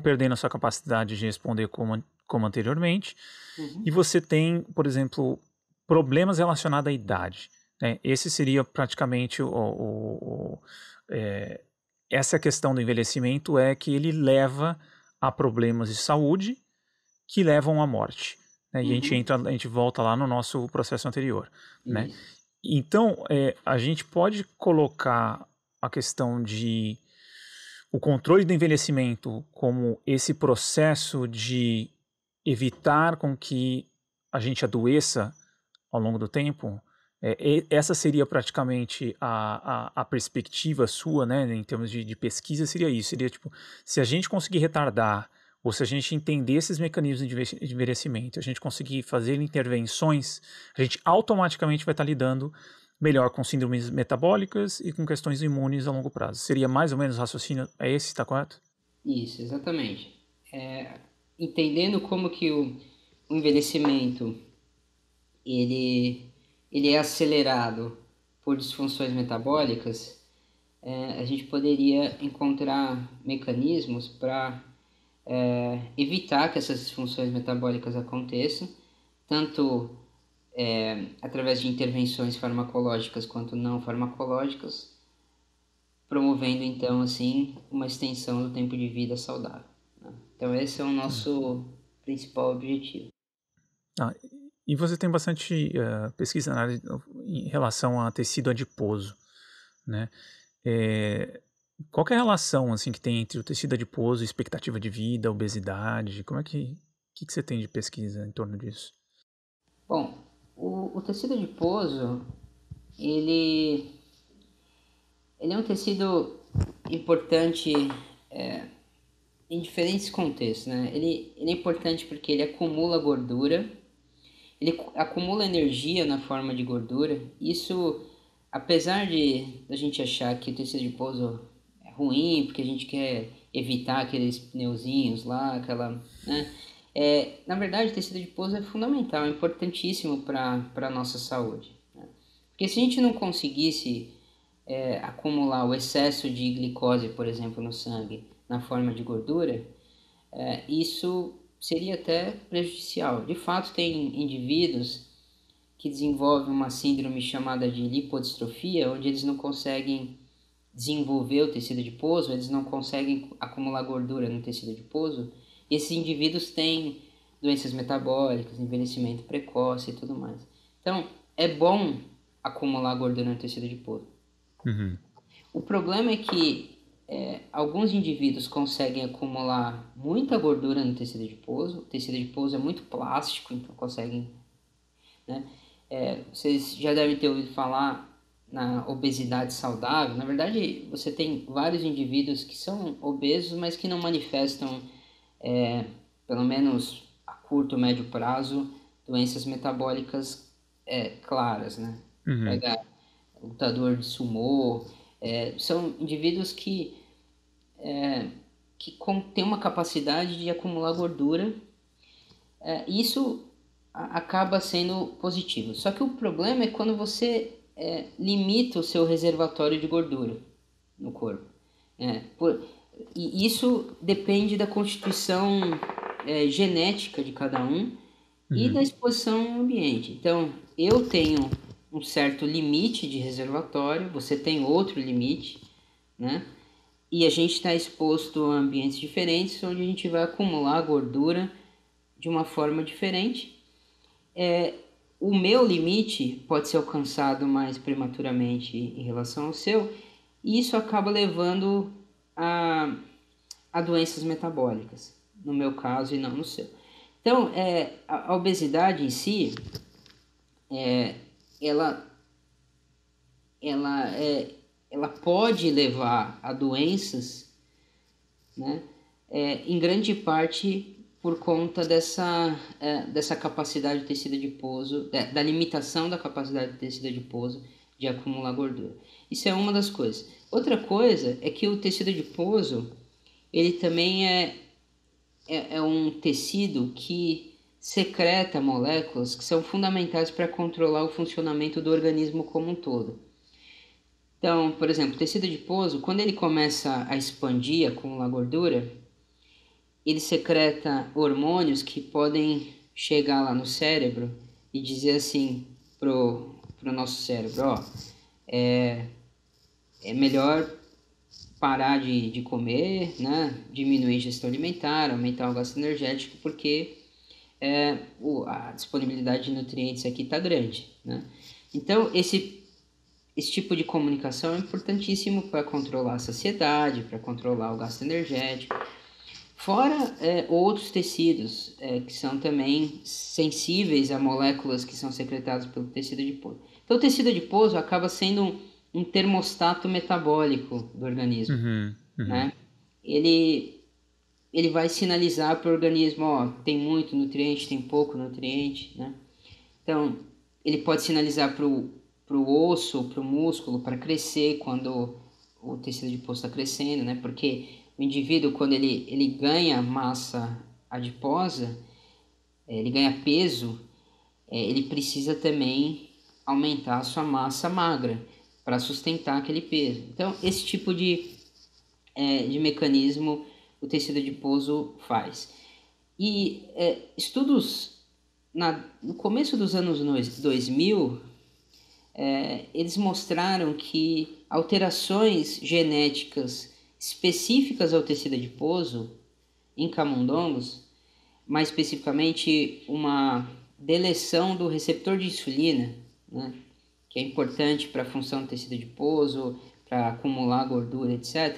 perdendo a sua capacidade de responder como anteriormente, e Uhum. você tem, por exemplo, problemas relacionados à idade, né? Esse seria praticamente essa questão do envelhecimento é que ele leva a problemas de saúde que levam à morte, né? E Uhum. a gente volta lá no nosso processo anterior, né? Isso. Então, a gente pode colocar a questão de o controle do envelhecimento como esse processo de evitar com que a gente adoeça ao longo do tempo. Essa seria praticamente a perspectiva sua, né, em termos de pesquisa, seria isso. Seria tipo, se a gente conseguir retardar, ou se a gente entender esses mecanismos de envelhecimento, a gente conseguir fazer intervenções, a gente automaticamente vai estar lidando melhor com síndromes metabólicas e com questões imunes a longo prazo. Seria mais ou menos o raciocínio, é esse, está correto? Isso, exatamente. Entendendo como que o envelhecimento ele, ele é acelerado por disfunções metabólicas, a gente poderia encontrar mecanismos para evitar que essas disfunções metabólicas aconteçam, tanto através de intervenções farmacológicas quanto não farmacológicas, promovendo então assim uma extensão do tempo de vida saudável, né? Então esse é o Tá. nosso principal objetivo. Ah, e você tem bastante pesquisa na área em relação a tecido adiposo, né? É, qual que é a relação assim que tem entre o tecido adiposo, expectativa de vida, obesidade? Como é que você tem de pesquisa em torno disso? Bom, o tecido adiposo ele ele é um tecido importante em diferentes contextos, né? Ele é importante porque ele acumula gordura, ele acumula energia na forma de gordura. Isso, apesar de a gente achar que o tecido adiposo é ruim, porque a gente quer evitar aqueles pneuzinhos lá, aquela, né? Na verdade, o tecido adiposo é fundamental, é importantíssimo para a nossa saúde, né? Porque se a gente não conseguisse acumular o excesso de glicose, por exemplo, no sangue, na forma de gordura, isso seria até prejudicial. De fato, tem indivíduos que desenvolvem uma síndrome chamada de lipodistrofia, onde eles não conseguem desenvolver o tecido adiposo, eles não conseguem acumular gordura no tecido adiposo, e esses indivíduos têm doenças metabólicas, envelhecimento precoce e tudo mais. Então, é bom acumular gordura no tecido adiposo. Uhum. O problema é que alguns indivíduos conseguem acumular muita gordura no tecido adiposo. O tecido adiposo é muito plástico, então conseguem, né? Vocês já devem ter ouvido falar na obesidade saudável. Na verdade, você tem vários indivíduos que são obesos, mas que não manifestam, pelo menos a curto ou médio prazo, doenças metabólicas claras, né? Uhum. Pega lutador de sumô, São indivíduos que têm uma capacidade de acumular gordura. Isso acaba sendo positivo. Só que o problema é quando você limita o seu reservatório de gordura no corpo. E isso depende da constituição genética de cada um e da exposição ao ambiente. Então, eu tenho um certo limite de reservatório, você tem outro limite, né? E a gente está exposto a ambientes diferentes, onde a gente vai acumular gordura de uma forma diferente. O meu limite pode ser alcançado mais prematuramente em relação ao seu, e isso acaba levando a doenças metabólicas, no meu caso e não no seu. Então, a obesidade em si, ela pode levar a doenças, né? Em grande parte por conta dessa capacidade do tecido adiposo, da limitação da capacidade do tecido adiposo de acumular gordura. Isso é uma das coisas. Outra coisa é que o tecido adiposo, ele também é um tecido que secreta moléculas que são fundamentais para controlar o funcionamento do organismo como um todo. Então, por exemplo, o tecido adiposo, quando ele começa a expandir, acumular gordura, ele secreta hormônios que podem chegar lá no cérebro e dizer assim pro nosso cérebro, é melhor parar de comer, né? Diminuir a ingestão alimentar, aumentar o gasto energético, porque a disponibilidade de nutrientes aqui está grande, né? Então, esse tipo de comunicação é importantíssimo para controlar a saciedade, para controlar o gasto energético. Fora outros tecidos que são também sensíveis a moléculas que são secretadas pelo tecido adiposo. Então, o tecido adiposo acaba sendo um termostato metabólico do organismo, né? Ele vai sinalizar para o organismo, tem muito nutriente, tem pouco nutriente, né? Então, ele pode sinalizar para o osso, para o músculo, para crescer quando o tecido adiposo está crescendo, né? Porque o indivíduo, quando ele ganha massa adiposa, ele ganha peso, ele precisa também aumentar a sua massa magra para sustentar aquele peso. Então, esse tipo de mecanismo o tecido adiposo faz. E estudos no começo dos anos 2000, eles mostraram que alterações genéticas específicas ao tecido adiposo em camundongos, mais especificamente uma deleção do receptor de insulina, né, que é importante para a função do tecido adiposo, para acumular gordura, etc.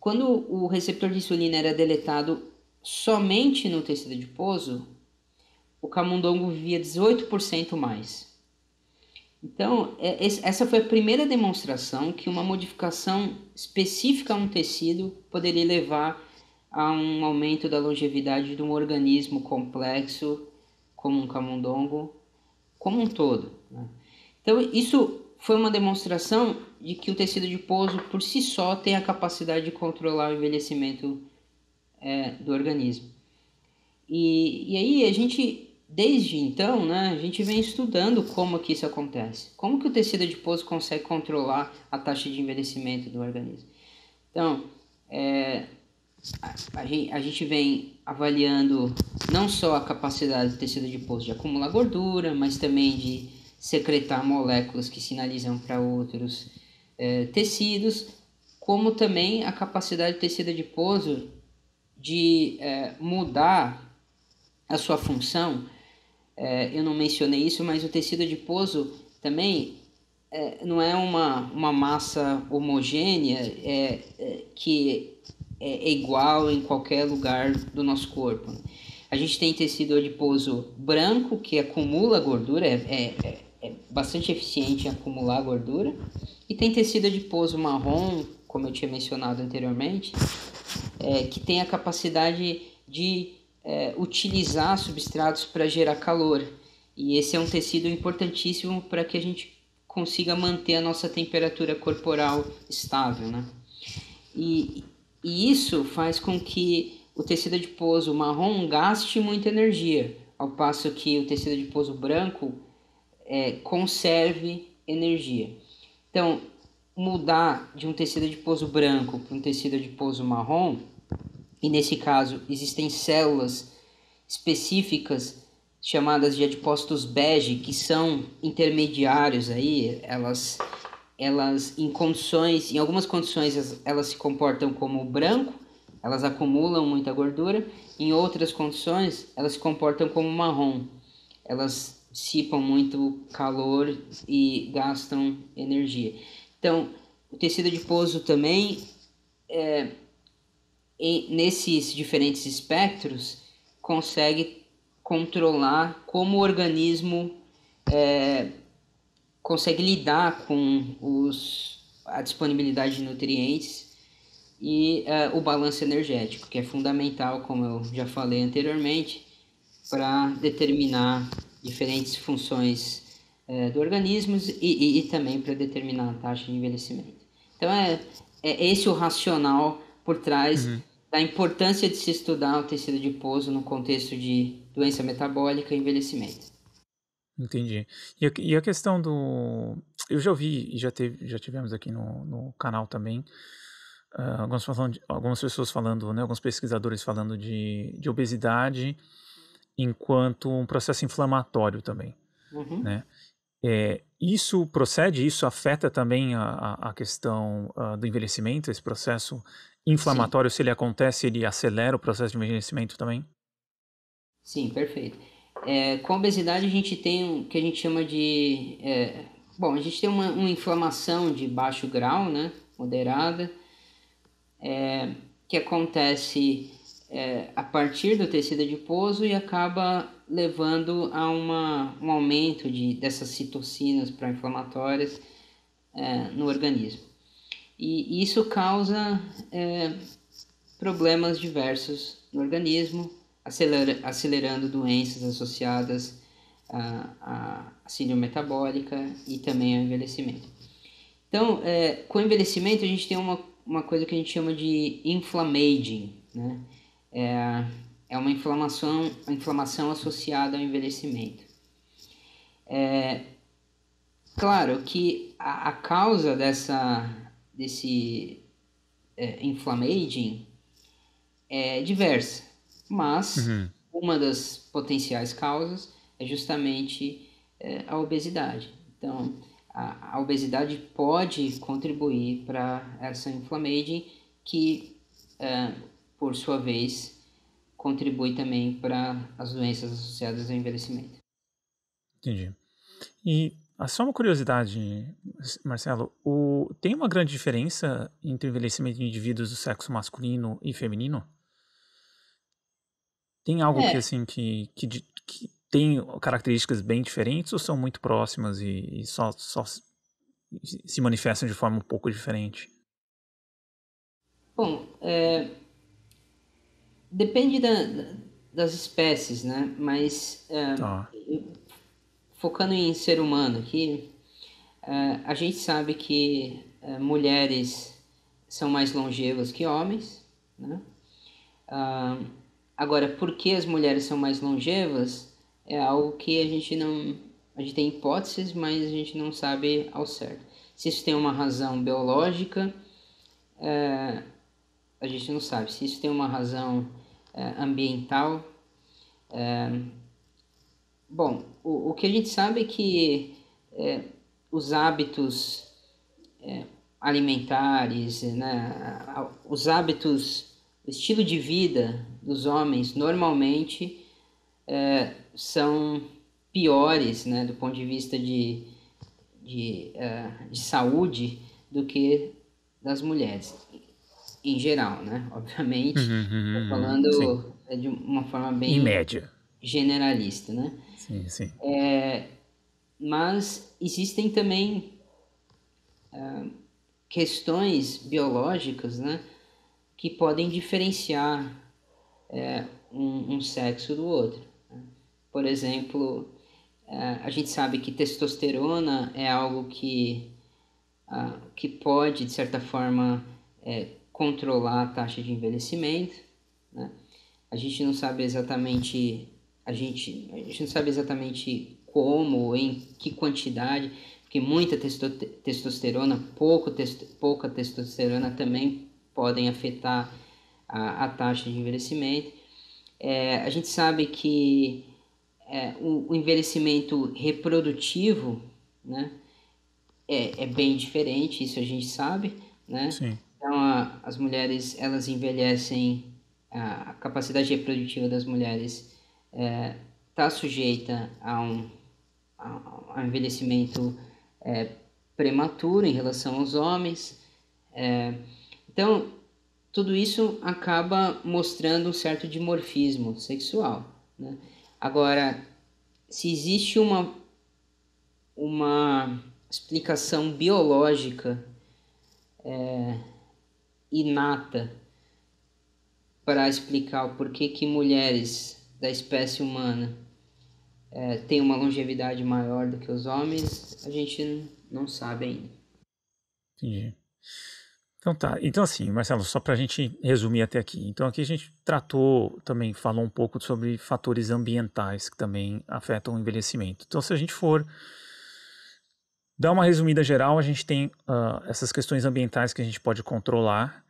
Quando o receptor de insulina era deletado somente no tecido adiposo, o camundongo vivia 18% mais. Então, essa foi a primeira demonstração que uma modificação específica a um tecido poderia levar a um aumento da longevidade de um organismo complexo, como um camundongo, como um todo, né? Então, isso foi uma demonstração de que o tecido adiposo, por si só, tem a capacidade de controlar o envelhecimento do organismo. E aí, a gente... Desde então, né, a gente vem estudando como que isso acontece. Como que o tecido adiposo consegue controlar a taxa de envelhecimento do organismo. Então, a gente vem avaliando não só a capacidade do tecido adiposo de acumular gordura, mas também de secretar moléculas que sinalizam para outros tecidos, como também a capacidade do tecido adiposo de mudar a sua função. Eu não mencionei isso, mas o tecido adiposo também não é uma massa homogênea que é igual em qualquer lugar do nosso corpo. A gente tem tecido adiposo branco, que acumula gordura, é bastante eficiente em acumular gordura, e tem tecido adiposo marrom, como eu tinha mencionado anteriormente, que tem a capacidade de utilizar substratos para gerar calor. E esse é um tecido importantíssimo para que a gente consiga manter a nossa temperatura corporal estável, né? E isso faz com que o tecido adiposo marrom gaste muita energia, ao passo que o tecido adiposo branco conserve energia. Então, mudar de um tecido adiposo branco para um tecido adiposo marrom, e nesse caso existem células específicas chamadas de adipócitos bege, que são intermediários aí, elas em algumas condições elas se comportam como branco, elas acumulam muita gordura, em outras condições elas se comportam como marrom, elas dissipam muito calor e gastam energia. Então, o tecido adiposo também, nesses diferentes espectros, consegue controlar como o organismo consegue lidar com a disponibilidade de nutrientes e o balanço energético, que é fundamental, como eu já falei anteriormente, para determinar diferentes funções do organismo e também para determinar a taxa de envelhecimento. Então, é esse o racional por trás da importância de se estudar o tecido adiposo no contexto de doença metabólica e envelhecimento. Entendi. E a questão do. Eu já ouvi, e já tivemos aqui no canal também, algumas pessoas falando, né, alguns pesquisadores falando de obesidade enquanto um processo inflamatório também, né? Isso afeta também a questão do envelhecimento, esse processo Sim, inflamatório, se ele acontece, ele acelera o processo de envelhecimento também? sim, perfeito. Com a obesidade a gente tem o que a gente chama de... a gente tem uma inflamação de baixo grau, né, moderada, que acontece a partir do tecido adiposo e acaba levando a um aumento dessas citocinas pró-inflamatórias no organismo. E isso causa problemas diversos no organismo, acelerando doenças associadas à síndrome metabólica e também ao envelhecimento. Então, com o envelhecimento, a gente tem uma coisa que a gente chama de inflammaging, né? É uma inflamação associada ao envelhecimento. Claro que a causa desse inflammaging é diversa, mas uma das potenciais causas é justamente a obesidade. Então, a obesidade pode contribuir para essa inflammaging, que, por sua vez, contribui também para as doenças associadas ao envelhecimento. Entendi. E só uma curiosidade, Marcelo, tem uma grande diferença entre o envelhecimento de indivíduos do sexo masculino e feminino? Tem algo que É, assim que tem características bem diferentes ou são muito próximas e só se manifestam de forma um pouco diferente? bom, depende das espécies, né? Mas Tá. focando em ser humano aqui, a gente sabe que mulheres são mais longevas que homens, né? Agora, por que as mulheres são mais longevas é algo que a gente tem hipóteses, mas a gente não sabe ao certo. Se isso tem uma razão biológica, a gente não sabe. Se isso tem uma razão ambiental, bom, o que a gente sabe é que os hábitos alimentares, né, os hábitos, o estilo de vida dos homens normalmente são piores, né, do ponto de vista de saúde do que das mulheres, em geral, né? Obviamente, estou Sim. falando de uma forma Em bem média. generalista, né? Sim, sim. Mas existem também questões biológicas, né, que podem diferenciar um sexo do outro. Né? Por exemplo, A gente sabe que testosterona é algo que pode, de certa forma, controlar a taxa de envelhecimento, né? A gente não sabe exatamente, a gente não sabe exatamente como, em que quantidade, porque muita testosterona, pouca testosterona também podem afetar a taxa de envelhecimento. A gente sabe que o envelhecimento reprodutivo, né, é bem diferente, isso a gente sabe, né? Sim. Então, as mulheres, elas envelhecem, a capacidade reprodutiva das mulheres está sujeita a um envelhecimento prematuro em relação aos homens. Então, tudo isso acaba mostrando um certo dimorfismo sexual, né? Agora, se existe uma explicação biológica inata para explicar o porquê que mulheres da espécie humana têm uma longevidade maior do que os homens, a gente não sabe ainda. Entendi. Então tá. Então assim, Marcelo, só para a gente resumir até aqui. Então aqui a gente falou um pouco sobre fatores ambientais que também afetam o envelhecimento. Então se a gente for dar uma resumida geral, a gente tem essas questões ambientais que a gente pode controlar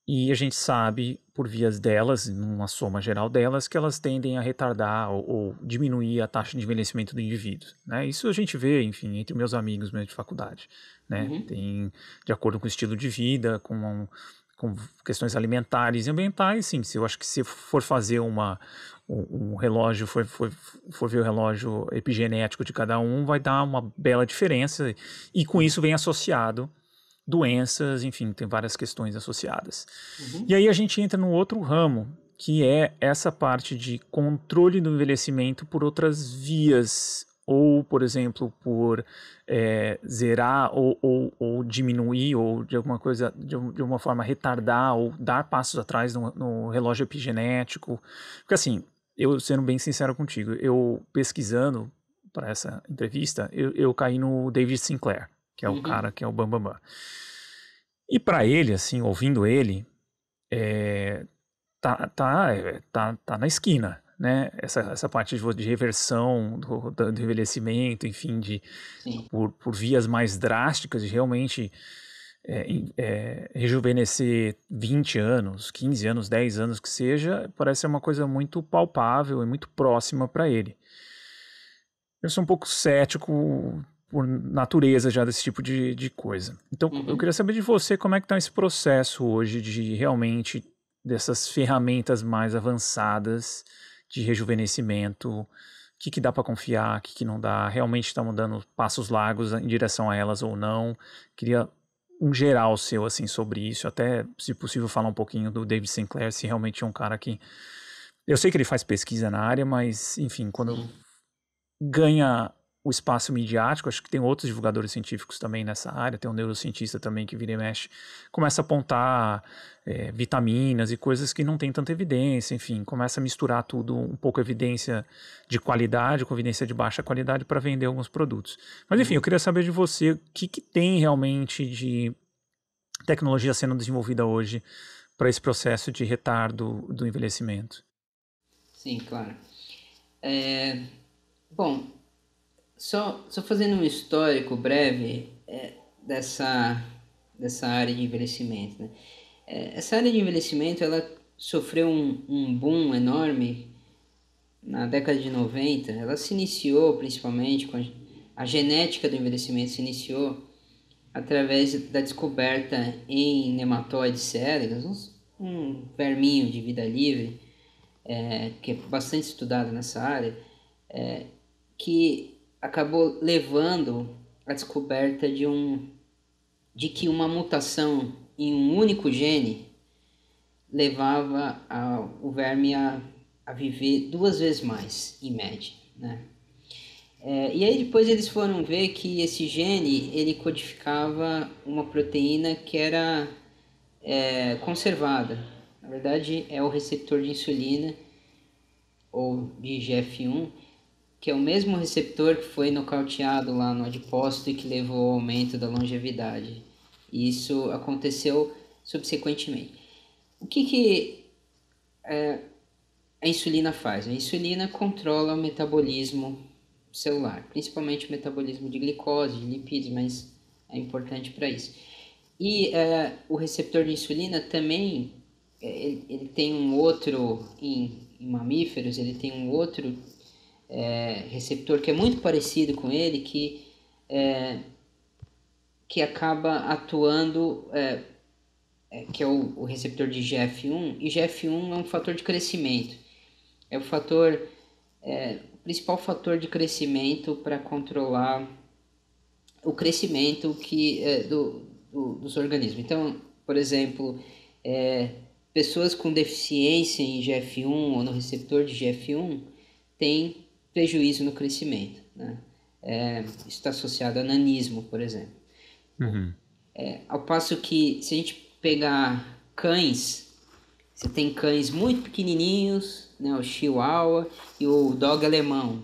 e a gente sabe, por vias delas, numa soma geral delas, que elas tendem a retardar ou diminuir a taxa de envelhecimento do indivíduo, né? Isso a gente vê, enfim, entre meus amigos mesmo de faculdade, né? Tem, de acordo com o estilo de vida, com questões alimentares e ambientais, sim. Eu acho que se for fazer um relógio, for ver o relógio epigenético de cada um, vai dar uma bela diferença e com isso vem associado doenças, enfim, tem várias questões associadas. E aí a gente entra no outro ramo, que é essa parte de controle do envelhecimento por outras vias, ou, por exemplo, por zerar ou diminuir, ou de alguma coisa, de uma forma retardar, ou dar passos atrás no relógio epigenético. Porque assim, eu sendo bem sincero contigo, eu pesquisando para essa entrevista, eu caí no David Sinclair, que é o cara que é o Bambambam. E para ele, assim, ouvindo ele, tá na esquina, né? Essa parte de reversão do envelhecimento, enfim, por vias mais drásticas, de realmente rejuvenescer 20 anos, 15 anos, 10 anos que seja, parece ser uma coisa muito palpável e muito próxima para ele. Eu sou um pouco cético por natureza já desse tipo de coisa. Então, eu queria saber de você como é que está esse processo hoje de realmente dessas ferramentas mais avançadas de rejuvenescimento, o que dá para confiar, o que não dá, realmente estamos dando passos largos em direção a elas ou não. Queria um geral seu assim sobre isso, até se possível falar um pouquinho do David Sinclair, se realmente é um cara que eu sei que ele faz pesquisa na área, mas enfim, quando ganha o espaço midiático, acho que tem outros divulgadores científicos também nessa área, tem um neurocientista também que vira e mexe, começa a apontar vitaminas e coisas que não tem tanta evidência, enfim, começa a misturar tudo, um pouco evidência de qualidade com evidência de baixa qualidade para vender alguns produtos. Mas enfim, eu queria saber de você o que tem realmente de tecnologia sendo desenvolvida hoje para esse processo de retardo do envelhecimento. Sim, claro. Bom, só fazendo um histórico breve dessa área de envelhecimento, né? Essa área de envelhecimento ela sofreu um boom enorme na década de 90. Ela se iniciou principalmente com a genética do envelhecimento se iniciou através da descoberta em nematóides cérebros, um verminho de vida livre, que é bastante estudado nessa área, que acabou levando à descoberta de que uma mutação em um único gene levava o verme a viver 2 vezes mais, em média, né? E aí depois eles foram ver que esse gene ele codificava uma proteína que era conservada. Na verdade é o receptor de insulina ou de IGF-1 que é o mesmo receptor que foi nocauteado lá no adipócito e que levou ao aumento da longevidade. E isso aconteceu subsequentemente. O que a insulina faz? A insulina controla o metabolismo celular, principalmente o metabolismo de glicose, de lipídios, mas é importante para isso. E o receptor de insulina também, ele tem um outro, em mamíferos, ele tem um outro receptor que é muito parecido com ele, que acaba atuando, que é o receptor de GF1, e GF1 é um fator de crescimento. É o principal fator de crescimento para controlar o crescimento dos organismos. Então, por exemplo, pessoas com deficiência em GF1 ou no receptor de GF1 têm prejuízo no crescimento, né? Isso está associado a nanismo, por exemplo. Uhum. Ao passo que, se a gente pegar cães, você tem cães muito pequenininhos, né, o Chihuahua e o Dog alemão.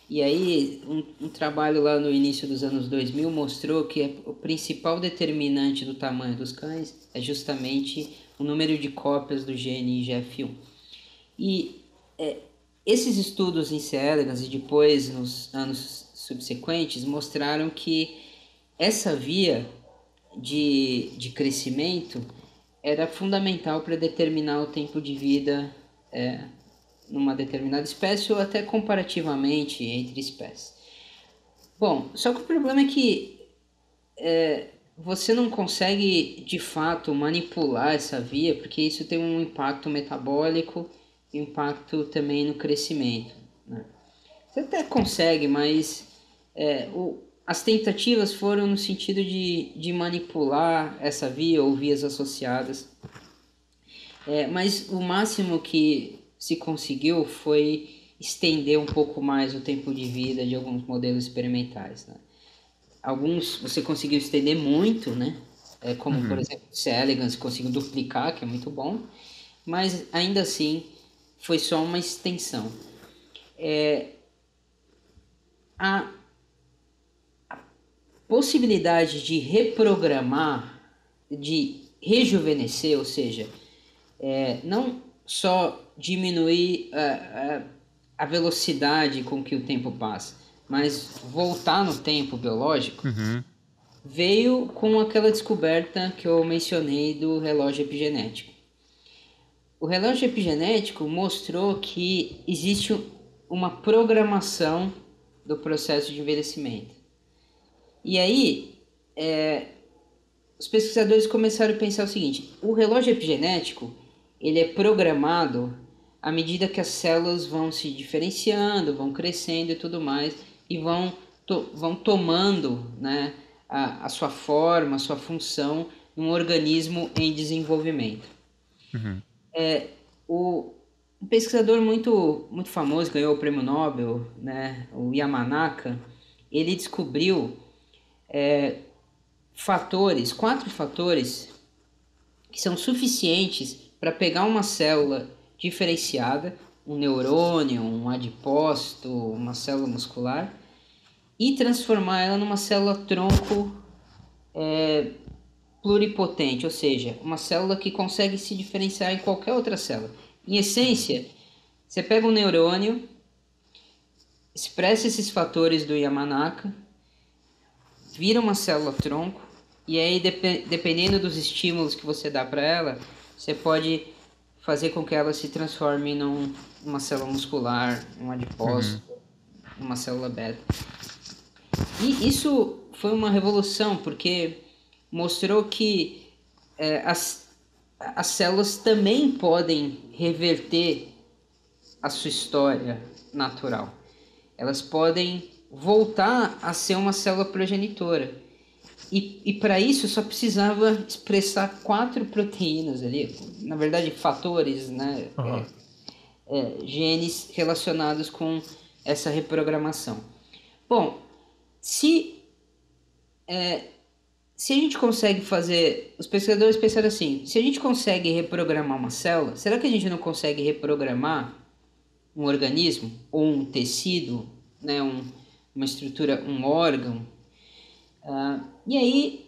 E aí, um trabalho lá no início dos anos 2000 mostrou que o principal determinante do tamanho dos cães é justamente o número de cópias do gene IGF-1. E esses estudos em C. elegans e depois nos anos subsequentes mostraram que essa via de crescimento era fundamental para determinar o tempo de vida numa determinada espécie ou até comparativamente entre espécies. Bom, só que o problema é que você não consegue de fato manipular essa via, porque isso tem um impacto metabólico e impacto também no crescimento, né? Você até consegue, mas as tentativas foram no sentido de manipular essa via ou vias associadas. Mas o máximo que se conseguiu foi estender um pouco mais o tempo de vida de alguns modelos experimentais, né? Alguns você conseguiu estender muito, né? Como, por exemplo, C. elegans conseguiu duplicar, que é muito bom, mas ainda assim foi só uma extensão. A possibilidade de reprogramar, de rejuvenescer, ou seja, não só diminuir a velocidade com que o tempo passa, mas voltar no tempo biológico, veio com aquela descoberta que eu mencionei do relógio epigenético. O relógio epigenético mostrou que existe uma programação do processo de envelhecimento. E aí, os pesquisadores começaram a pensar o seguinte: o relógio epigenético ele é programado à medida que as células vão se diferenciando, vão crescendo e tudo mais, e vão tomando, né, a sua forma, a sua função num organismo em desenvolvimento. Um pesquisador muito, muito famoso, ganhou o prêmio Nobel, né, o Yamanaka, ele descobriu quatro fatores que são suficientes para pegar uma célula diferenciada, um neurônio, um adipócito, uma célula muscular, e transformar ela numa célula tronco pluripotente, ou seja, uma célula que consegue se diferenciar em qualquer outra célula. Em essência, você pega um neurônio, expressa esses fatores do Yamanaka, vira uma célula tronco, e aí dependendo dos estímulos que você dá para ela, você pode fazer com que ela se transforme numa célula muscular, um adipócito, uma célula beta. E isso foi uma revolução, porque mostrou que as células também podem reverter a sua história natural. Elas podem voltar a ser uma célula progenitora. E para isso só precisava expressar 4 proteínas ali, na verdade fatores, né? Genes relacionados com essa reprogramação. Bom, se a gente consegue fazer... Os pesquisadores pensaram assim: se a gente consegue reprogramar uma célula, será que a gente não consegue reprogramar um organismo ou um tecido, né, uma estrutura, um órgão. E aí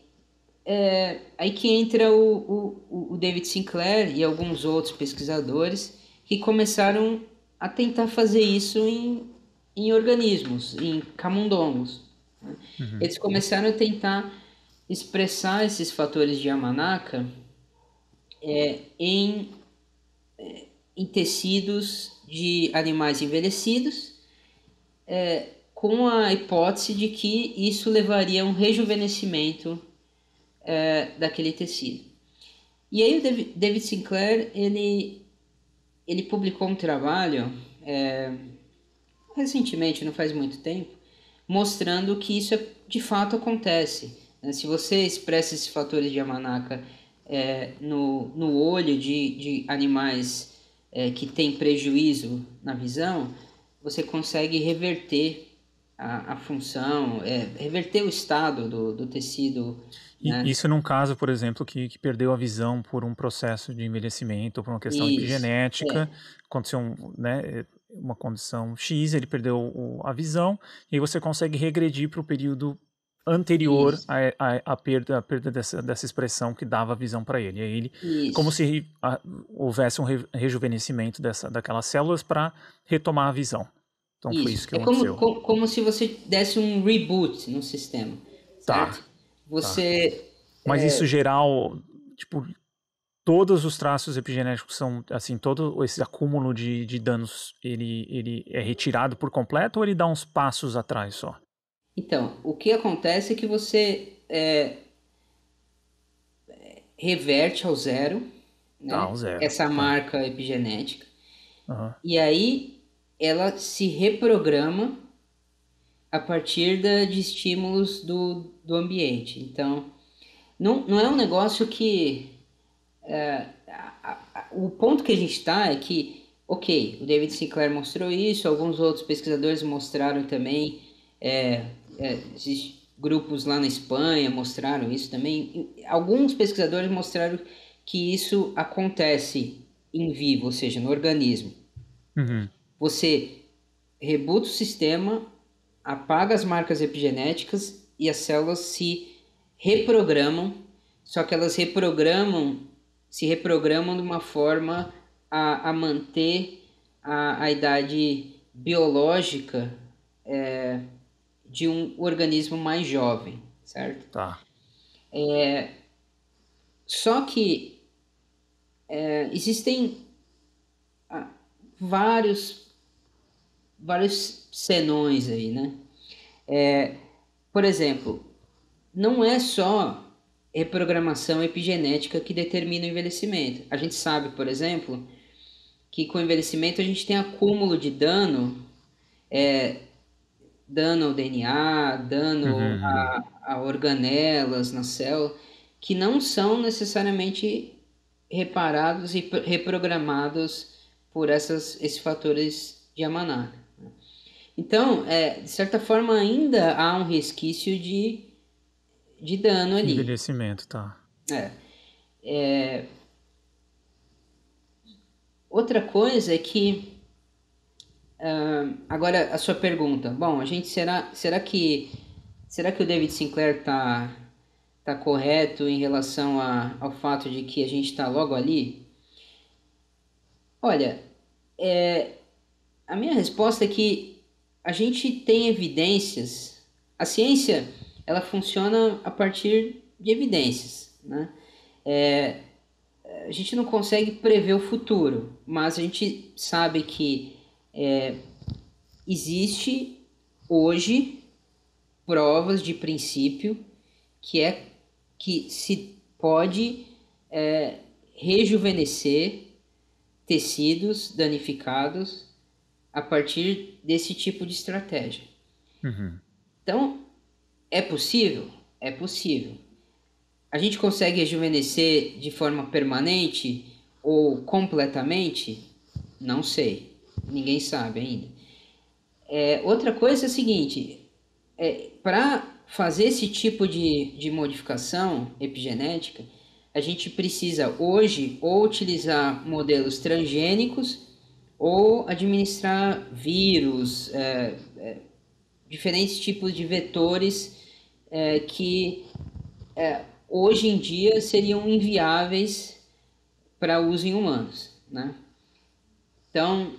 que entra o David Sinclair e alguns outros pesquisadores que começaram a tentar fazer isso em organismos, em camundongos, né? Eles começaram a tentar expressar esses fatores de Yamanaka em tecidos de animais envelhecidos, com a hipótese de que isso levaria a um rejuvenescimento daquele tecido. E aí o David Sinclair, ele publicou um trabalho recentemente, não faz muito tempo, mostrando que isso de fato acontece, né? Se você expressa esses fatores de Yamanaka no olho de animais que têm prejuízo na visão, você consegue reverter a função, reverter o estado do tecido, né? Isso num caso, por exemplo, que perdeu a visão por um processo de envelhecimento ou por uma questão Isso. epigenética, aconteceu né, uma condição X, ele perdeu a visão, e aí você consegue regredir para o período anterior Isso. à perda dessa expressão que dava a visão para ele. E aí ele, como Isso. se houvesse um rejuvenescimento daquelas células para retomar a visão. Então foi isso Isso. que É aconteceu. como se você desse um reboot no sistema, Tá, certo? tá. Você... Mas isso geral, tipo, todos os traços epigenéticos são, assim, todo esse acúmulo de danos, ele é retirado por completo ou ele dá uns passos atrás só? Então, o que acontece é que você reverte ao zero, Tá, né, o zero. essa Tá. marca epigenética, Aham. e aí ela se reprograma a partir de estímulos do ambiente. Então, não é um negócio que... o ponto que a gente está é que, ok, o David Sinclair mostrou isso, alguns outros pesquisadores mostraram também, existem grupos lá na Espanha mostraram isso também. Alguns pesquisadores mostraram que isso acontece em vivo, ou seja, no organismo. Uhum. Você rebuta o sistema, apaga as marcas epigenéticas e as células se reprogramam, só que elas se reprogramam de uma forma a manter a idade biológica de um organismo mais jovem, certo? Tá. Só que existem vários senões aí, né? Por exemplo, não é só reprogramação epigenética que determina o envelhecimento. A gente sabe, por exemplo, que com o envelhecimento a gente tem acúmulo de dano ao DNA, dano Uhum. a organelas na célula, que não são necessariamente reparados e reprogramados por esses fatores de Yamanaka. Então, de certa forma, ainda há um resquício de dano ali. Envelhecimento, tá. Outra coisa é que, agora a sua pergunta, bom, a gente será que o David Sinclair tá correto em relação ao fato de que a gente está logo ali? Olha, a minha resposta é que a gente tem evidências. A ciência, ela funciona a partir de evidências, né? A gente não consegue prever o futuro, mas a gente sabe que existe hoje provas de princípio que se pode rejuvenescer tecidos danificados a partir desse tipo de estratégia. Uhum. Então, é possível? É possível. A gente consegue rejuvenescer de forma permanente ou completamente? Não sei. Ninguém sabe ainda. Outra coisa é a seguinte: para fazer esse tipo de modificação epigenética, a gente precisa hoje ou utilizar modelos transgênicos ou administrar vírus, diferentes tipos de vetores que hoje em dia seriam inviáveis para uso em humanos, né? Então,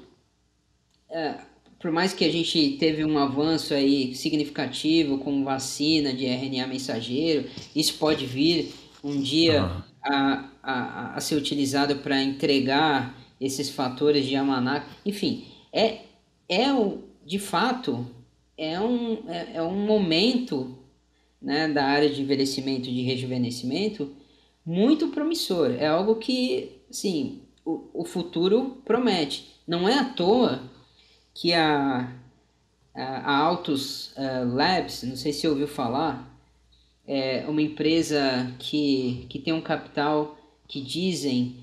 por mais que a gente teve um avanço aí significativo com vacina de RNA mensageiro, isso pode vir um dia Aham. a ser utilizado para entregar esses fatores de Yamanaka. Enfim, de fato, é um momento, né, da área de envelhecimento e de rejuvenescimento muito promissor. É algo que, assim, o futuro promete. Não é à toa que a Altus Labs, não sei se você ouviu falar, é uma empresa que tem um capital que dizem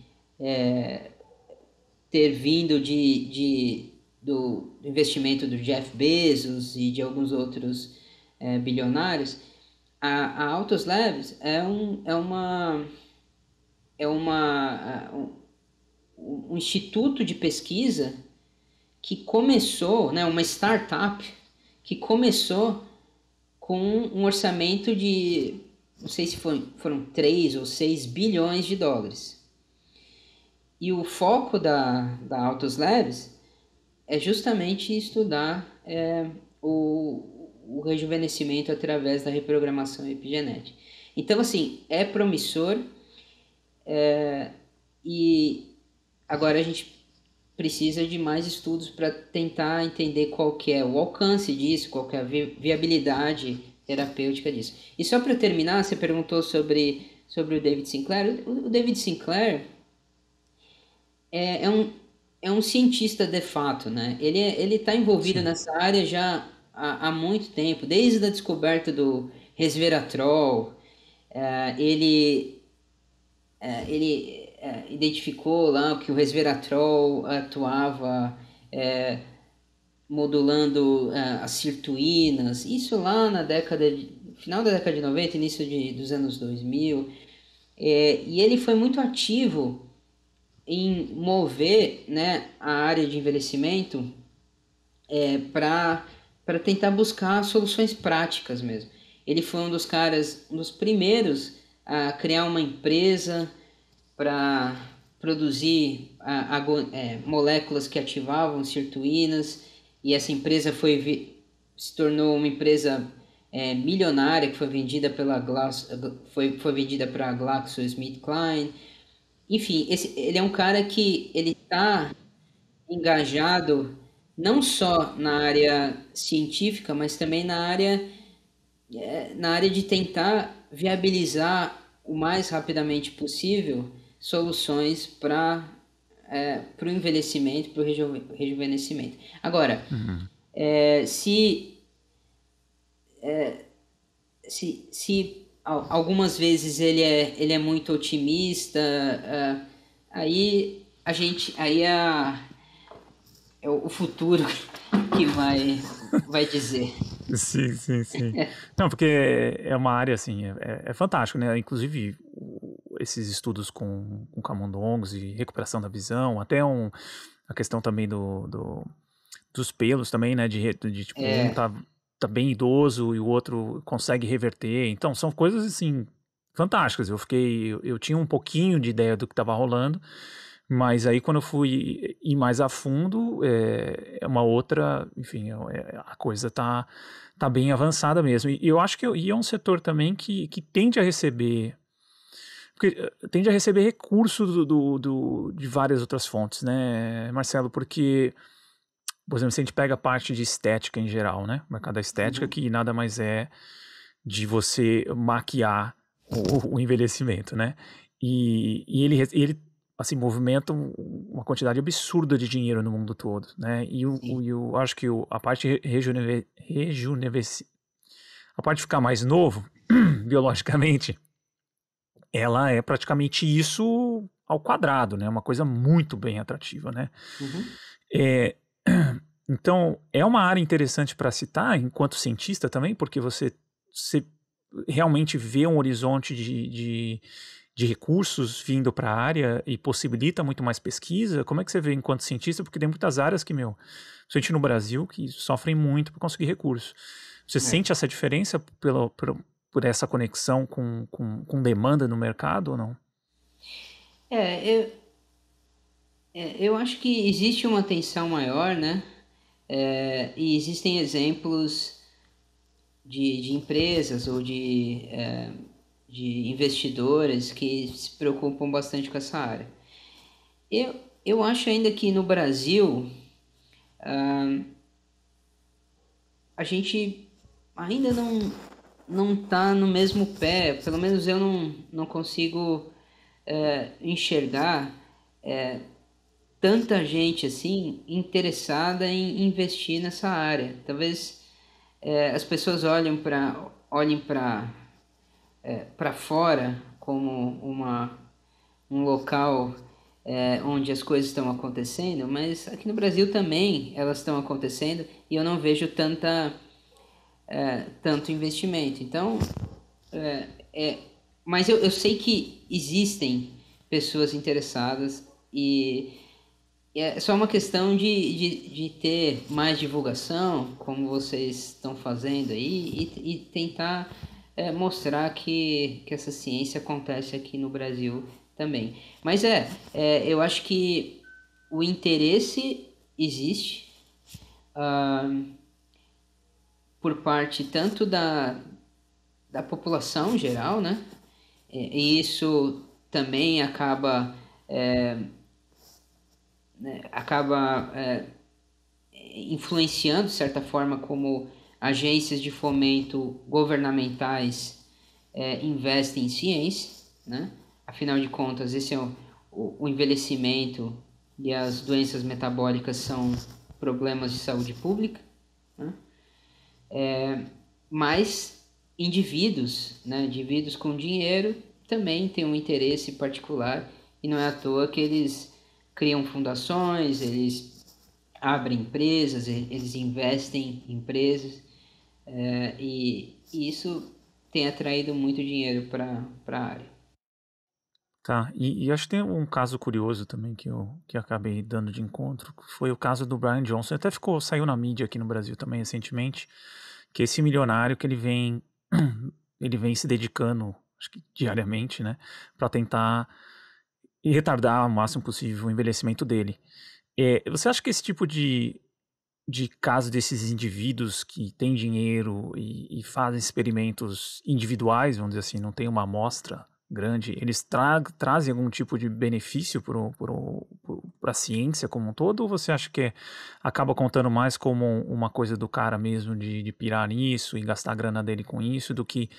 ter vindo do investimento do Jeff Bezos e de alguns outros bilionários. A Altus Labs um instituto de pesquisa que começou, né, uma startup que começou com um orçamento de, não sei se foram 3 ou 6 bilhões de dólares. E o foco da Altus Labs é justamente estudar o rejuvenescimento através da reprogramação epigenética. Então, assim, é promissor, e agora a gente precisa de mais estudos para tentar entender qual que é o alcance disso, qual que é a viabilidade terapêutica disso. E só para terminar, você perguntou sobre o David Sinclair. O David Sinclair é um cientista de fato, né? Ele está envolvido Sim. nessa área já há muito tempo, desde a descoberta do resveratrol. Ele identificou lá que o resveratrol atuava modulando as sirtuínas, isso lá na final da década de 90, início dos anos 2000, e ele foi muito ativo em mover, né, a área de envelhecimento para tentar buscar soluções práticas mesmo. Ele foi um dos caras, um dos primeiros a criar uma empresa para produzir moléculas que ativavam sirtuínas, e essa empresa se tornou uma empresa milionária que foi vendida foi vendida para a GlaxoSmithKline. Enfim, ele é um cara que ele está engajado não só na área científica, mas também na área de tentar viabilizar o mais rapidamente possível soluções para o envelhecimento, para o rejuvenescimento. Agora, Uhum. se algumas vezes ele é muito otimista, aí é o futuro que vai dizer. Sim, sim, sim. Não, porque é uma área, assim, é fantástico, né? Inclusive, esses estudos com camundongos e recuperação da visão, até a questão também dos pelos também, né? De tipo, um tá bem idoso e o outro consegue reverter. Então, são coisas, assim, fantásticas. Eu tinha um pouquinho de ideia do que estava rolando, mas aí quando eu fui ir mais a fundo, é uma outra, enfim, a coisa tá bem avançada mesmo. E eu acho que é um setor também que tende a receber, porque tende a receber recursos de várias outras fontes, né, Marcelo? Porque, por exemplo, se a gente pega a parte de estética em geral, né, o mercado da estética, que nada mais é de você maquiar o envelhecimento, né? E ele assim, movimenta uma quantidade absurda de dinheiro no mundo todo, né? E eu acho que a parte a parte de ficar mais novo, biologicamente, ela é praticamente isso ao quadrado, né? Uma coisa muito bem atrativa, né? Uhum. Então, é uma área interessante para citar enquanto cientista também, porque você realmente vê um horizonte de de recursos vindo para a área e possibilita muito mais pesquisa? Como é que você vê enquanto cientista? Porque tem muitas áreas que, principalmente no Brasil, que sofrem muito para conseguir recursos. Você É. sente essa diferença por essa conexão com demanda no mercado ou não? É, eu acho que existe uma tensão maior, né? E existem exemplos de empresas ou de investidores que se preocupam bastante com essa área. Eu acho ainda que no Brasil a gente ainda não está no mesmo pé, pelo menos eu não consigo enxergar tanta gente assim interessada em investir nessa área. Talvez as pessoas olhem para fora como um local onde as coisas estão acontecendo, mas aqui no Brasil também elas estão acontecendo e eu não vejo tanto investimento. Então, mas eu sei que existem pessoas interessadas e é só uma questão de ter mais divulgação, como vocês estão fazendo aí, e tentar mostrar que essa ciência acontece aqui no Brasil também. Mas eu acho que o interesse existe por parte tanto da população geral, né? E isso também acaba influenciando, de certa forma, como agências de fomento governamentais investem em ciência, né? Afinal de contas, esse é o envelhecimento e as doenças metabólicas são problemas de saúde pública, né? Mas indivíduos, né, indivíduos com dinheiro também têm um interesse particular e não é à toa que eles criam fundações, eles abrem empresas, eles investem em empresas e isso tem atraído muito dinheiro para a área. Tá, e acho que tem um caso curioso também que eu acabei dando de encontro, que foi o caso do Brian Johnson, até saiu na mídia aqui no Brasil também recentemente, que esse milionário que ele vem se dedicando, acho que diariamente, né, para tentar retardar o máximo possível o envelhecimento dele. Você acha que esse tipo de caso desses indivíduos que têm dinheiro e fazem experimentos individuais, vamos dizer assim, não tem uma amostra grande, eles trazem algum tipo de benefício para a ciência como um todo, ou você acha que acaba contando mais como uma coisa do cara mesmo de pirar nisso e gastar a grana dele com isso, do que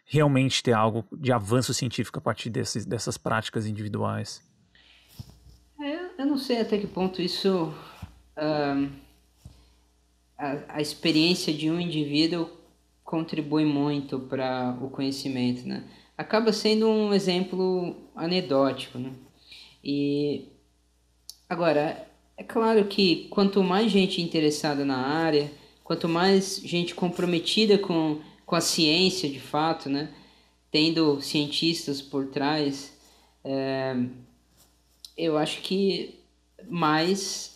realmente ter algo de avanço científico a partir dessas práticas individuais? Eu não sei até que ponto isso a experiência de um indivíduo contribui muito para o conhecimento, né? Acaba sendo um exemplo anedótico, né? E agora, é claro que quanto mais gente interessada na área, quanto mais gente comprometida com a ciência de fato, né? Tendo cientistas por trás, eu acho que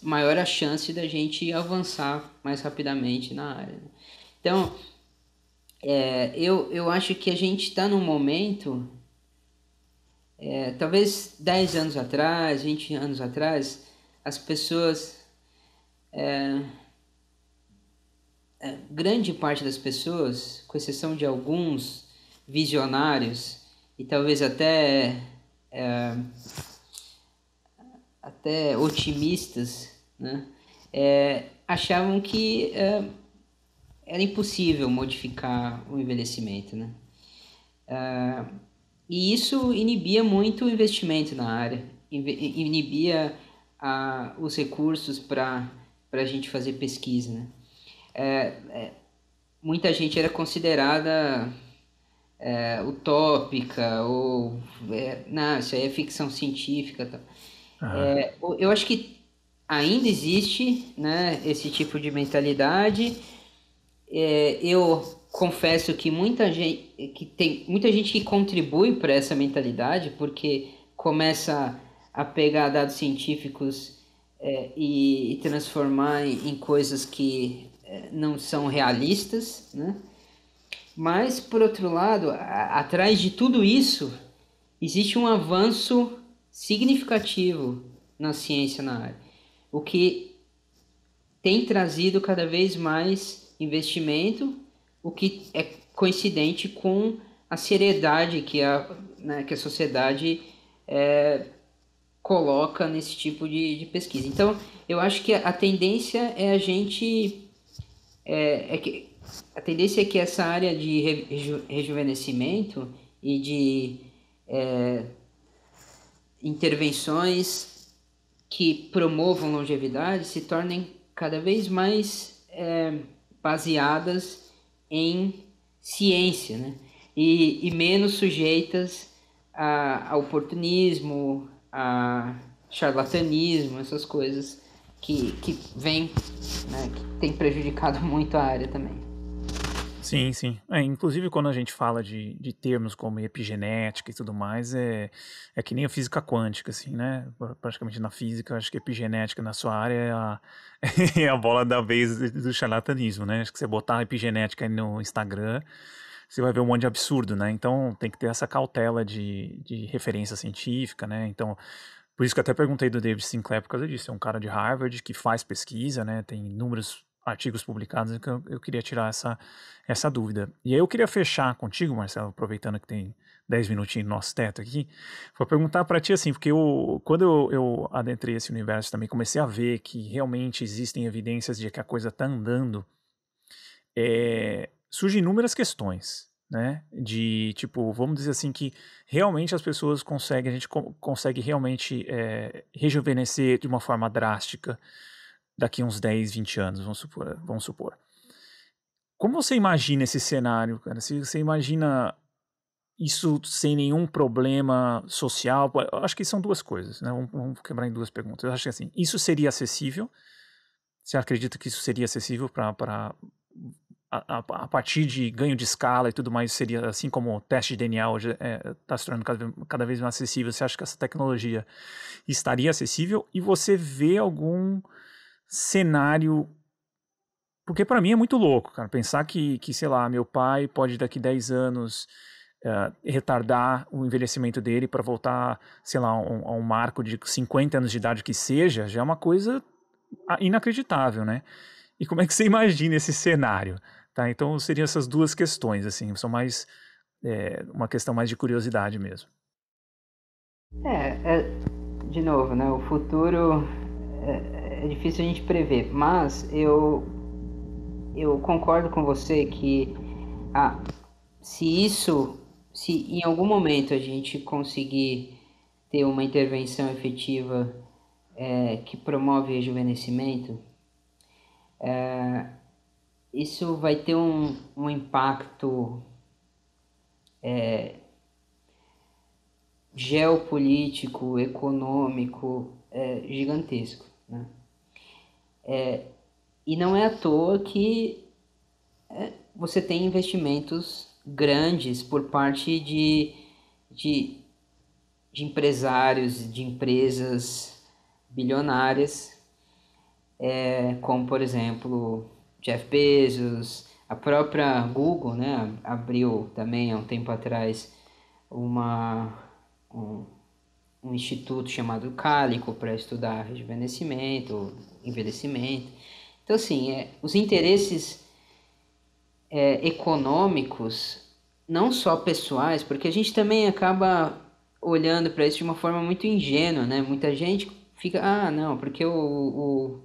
maior a chance da gente avançar mais rapidamente na área. Então, eu acho que a gente está num momento, talvez 10 anos atrás, 20 anos atrás, as pessoas, grande parte das pessoas, com exceção de alguns visionários e talvez até otimistas, né? Achavam que era impossível modificar o envelhecimento, né? E isso inibia muito o investimento na área, inibia os recursos para a gente fazer pesquisa, né? Muita gente era considerada utópica ou não, isso aí é ficção científica, tá? Ah, Eu acho que ainda existe, né, esse tipo de mentalidade. Eu confesso que tem muita gente que contribui para essa mentalidade, porque começa a pegar dados científicos e transformar em coisas que não são realistas, né? Mas, por outro lado, atrás de tudo isso, existe um avanço significativo na ciência na área, o que tem trazido cada vez mais investimento, o que é coincidente com a seriedade que a sociedade coloca nesse tipo de pesquisa. Então, eu acho que a tendência é a gente... a tendência é que essa área de rejuvenescimento e de intervenções que promovam longevidade se tornem cada vez mais baseadas em ciência, né? E menos sujeitas a oportunismo, a charlatanismo, essas coisas que vêm, né, que tem prejudicado muito a área também. Sim, sim. Inclusive, quando a gente fala de termos como epigenética e tudo mais, é que nem a física quântica, assim, né? Praticamente na física, acho que epigenética na sua área é a bola da vez do charlatanismo, né? Acho que você botar epigenética aí no Instagram, você vai ver um monte de absurdo, né? Então, tem que ter essa cautela de referência científica, né? Então, por isso que eu até perguntei do David Sinclair por causa disso. É um cara de Harvard que faz pesquisa, né? Tem inúmeros artigos publicados, então eu queria tirar essa dúvida. E aí eu queria fechar contigo, Marcelo, aproveitando que tem 10 minutinhos no nosso teto aqui, para perguntar para ti assim, porque quando eu adentrei esse universo também, comecei a ver que realmente existem evidências de que a coisa está andando, surgem inúmeras questões, né? De tipo, vamos dizer assim, que realmente as pessoas conseguem, a gente consegue realmente rejuvenescer de uma forma drástica daqui uns 10, 20 anos, vamos supor. Como você imagina esse cenário, cara? Se você imagina isso sem nenhum problema social? Eu acho que são duas coisas, né? Vamos quebrar em duas perguntas. Eu acho que assim, isso seria acessível? Você acredita que isso seria acessível para a partir de ganho de escala e tudo mais, seria assim como o teste de DNA hoje está se tornando cada vez mais acessível? Você acha que essa tecnologia estaria acessível? E você vê algum cenário... Porque para mim é muito louco, cara, pensar que, sei lá, meu pai pode daqui 10 anos retardar o envelhecimento dele para voltar, sei lá, a um marco de 50 anos de idade que seja, já é uma coisa inacreditável, né? E como é que você imagina esse cenário? Tá? Então seriam essas duas questões, assim, são mais uma questão mais de curiosidade mesmo. De novo, né? O futuro é difícil a gente prever, mas eu concordo com você que se em algum momento a gente conseguir ter uma intervenção efetiva que promove rejuvenescimento, isso vai ter um impacto geopolítico, econômico gigantesco, né? E não é à toa que você tem investimentos grandes por parte de empresários, de empresas bilionárias, como, por exemplo, Jeff Bezos, a própria Google, né, abriu também há um tempo atrás um instituto chamado Calico para estudar rejuvenescimento, envelhecimento. Então, assim, os interesses econômicos, não só pessoais, porque a gente também acaba olhando para isso de uma forma muito ingênua, né? Muita gente fica, não, porque o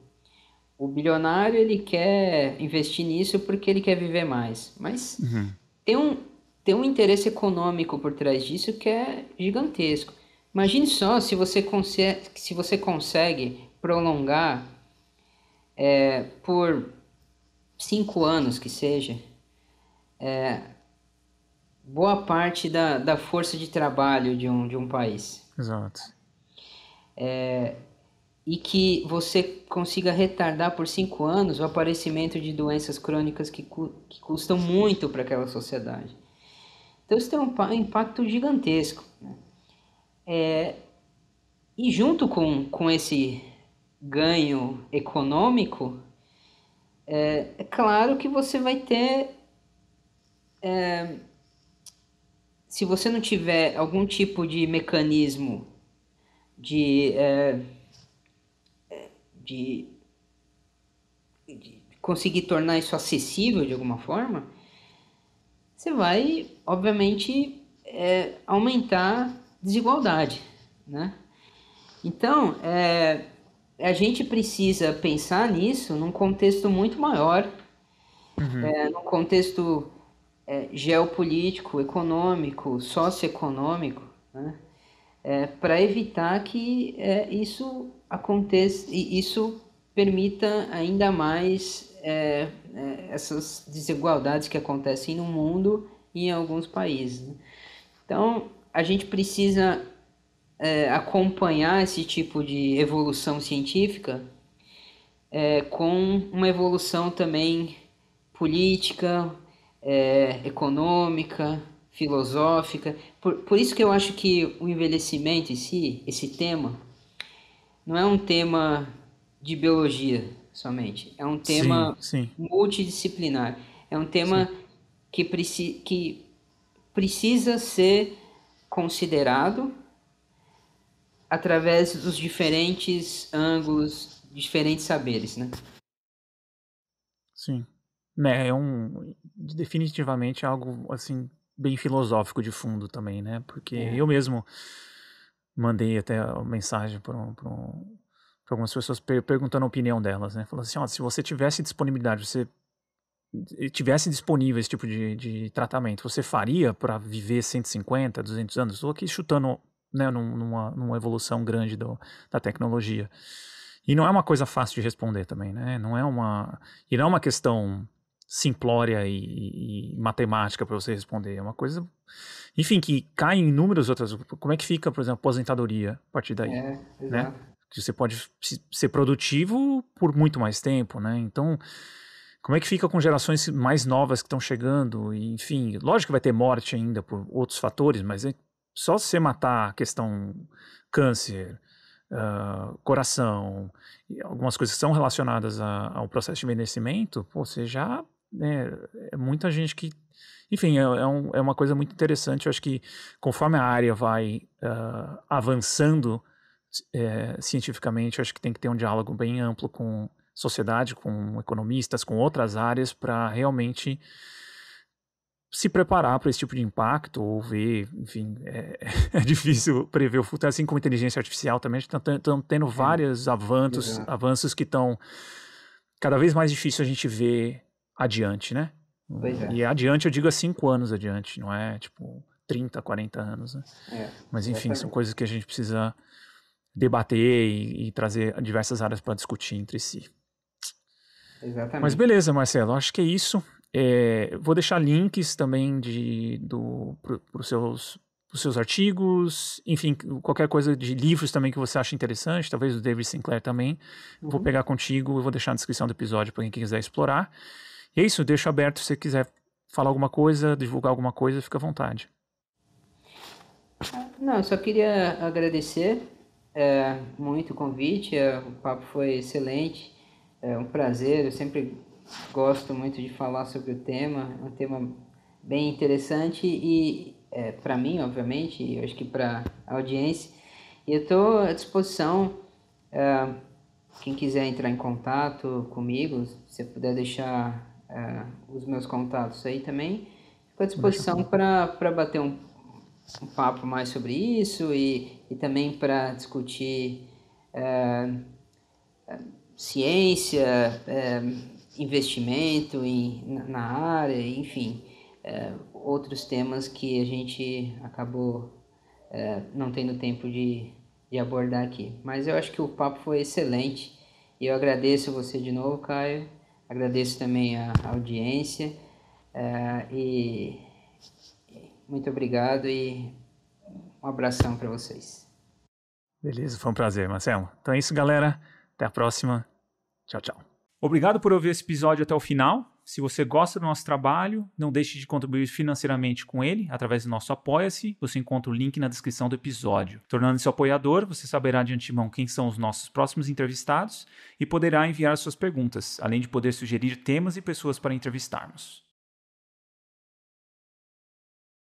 bilionário ele quer investir nisso porque ele quer viver mais. Mas tem um interesse econômico por trás disso que é gigantesco. Imagine só se você consegue prolongar por 5 anos que seja, boa parte da força de trabalho de um país. Exato. e que você consiga retardar por 5 anos o aparecimento de doenças crônicas que custam muito para aquela sociedade. Então isso tem um impacto gigantesco. E junto com esse ganho econômico, é claro que você vai ter, se você não tiver algum tipo de mecanismo de, de, de conseguir tornar isso acessível de alguma forma, você vai, obviamente, aumentar desigualdade, né? Então, a gente precisa pensar nisso num contexto muito maior, Uhum. num contexto geopolítico, econômico, socioeconômico, né? Para evitar que isso aconteça e isso permita ainda mais essas desigualdades que acontecem no mundo e em alguns países, né? Então, a gente precisa acompanhar esse tipo de evolução científica com uma evolução também política, econômica, filosófica. Por isso que eu acho que o envelhecimento em si, esse tema, não é um tema de biologia somente, é um Sim, tema sim, multidisciplinar, é um sim. tema que precisa ser considerado através dos diferentes ângulos, diferentes saberes, né? Sim. Né, definitivamente algo assim bem filosófico de fundo também, né? Porque É, eu mesmo mandei até uma mensagem para algumas pessoas perguntando a opinião delas, né? Falando assim, ó, se você tivesse disponibilidade, você tivesse disponível esse tipo de tratamento, você faria para viver 150, 200 anos? Estou aqui chutando, né, numa evolução grande da tecnologia. E não é uma coisa fácil de responder também, né? E não é uma questão simplória e matemática para você responder. É uma coisa, enfim, que cai em inúmeras outras. Como é que fica, por exemplo, aposentadoria a partir daí, né? exato. Que você pode ser produtivo por muito mais tempo, né? Então, como é que fica com gerações mais novas que estão chegando? E, enfim, lógico que vai ter morte ainda por outros fatores, mas só se você matar a questão câncer, coração, e algumas coisas que são relacionadas ao processo de envelhecimento, pô, você já, né, é muita gente que, enfim, é uma coisa muito interessante. Eu acho que conforme a área vai avançando cientificamente, eu acho que tem que ter um diálogo bem amplo com sociedade, com economistas, com outras áreas, para realmente se preparar para esse tipo de impacto ou ver, enfim, é difícil prever o futuro, assim como inteligência artificial também, estão tendo É, vários avanços, exato. avanços que estão cada vez mais difícil a gente ver adiante, né? Pois é. E adiante eu digo há 5 anos adiante, não é tipo 30, 40 anos, né? É, Mas enfim, são exatamente. coisas que a gente precisa debater e trazer diversas áreas para discutir entre si. Mas Exatamente. beleza, Marcelo, acho que é isso. Vou deixar links também para os seus artigos, enfim, qualquer coisa de livros também que você acha interessante, talvez o David Sinclair também. Vou Uhum. pegar contigo e vou deixar na descrição do episódio para quem quiser explorar. E é isso, deixo aberto se você quiser falar alguma coisa, divulgar alguma coisa, fica à vontade. Não, eu só queria agradecer muito o convite, o papo foi excelente, é um prazer, eu sempre gosto muito de falar sobre o tema, é um tema bem interessante e para mim, obviamente, e eu acho que para a audiência, e eu estou à disposição, é, quem quiser entrar em contato comigo, se você puder deixar os meus contatos aí também, fico à Vou deixar. disposição para bater um papo mais sobre isso e também para discutir ciência, investimento na área, enfim, outros temas que a gente acabou não tendo tempo de abordar aqui. Mas eu acho que o papo foi excelente e eu agradeço você de novo, Caio, agradeço também a audiência e muito obrigado e um abração para vocês. Beleza, foi um prazer, Marcelo. Então é isso, galera. Até a próxima. Tchau, tchau. Obrigado por ouvir esse episódio até o final. Se você gosta do nosso trabalho, não deixe de contribuir financeiramente com ele através do nosso Apoia-se. Você encontra o link na descrição do episódio. Tornando-se apoiador, você saberá de antemão quem são os nossos próximos entrevistados e poderá enviar suas perguntas, além de poder sugerir temas e pessoas para entrevistarmos.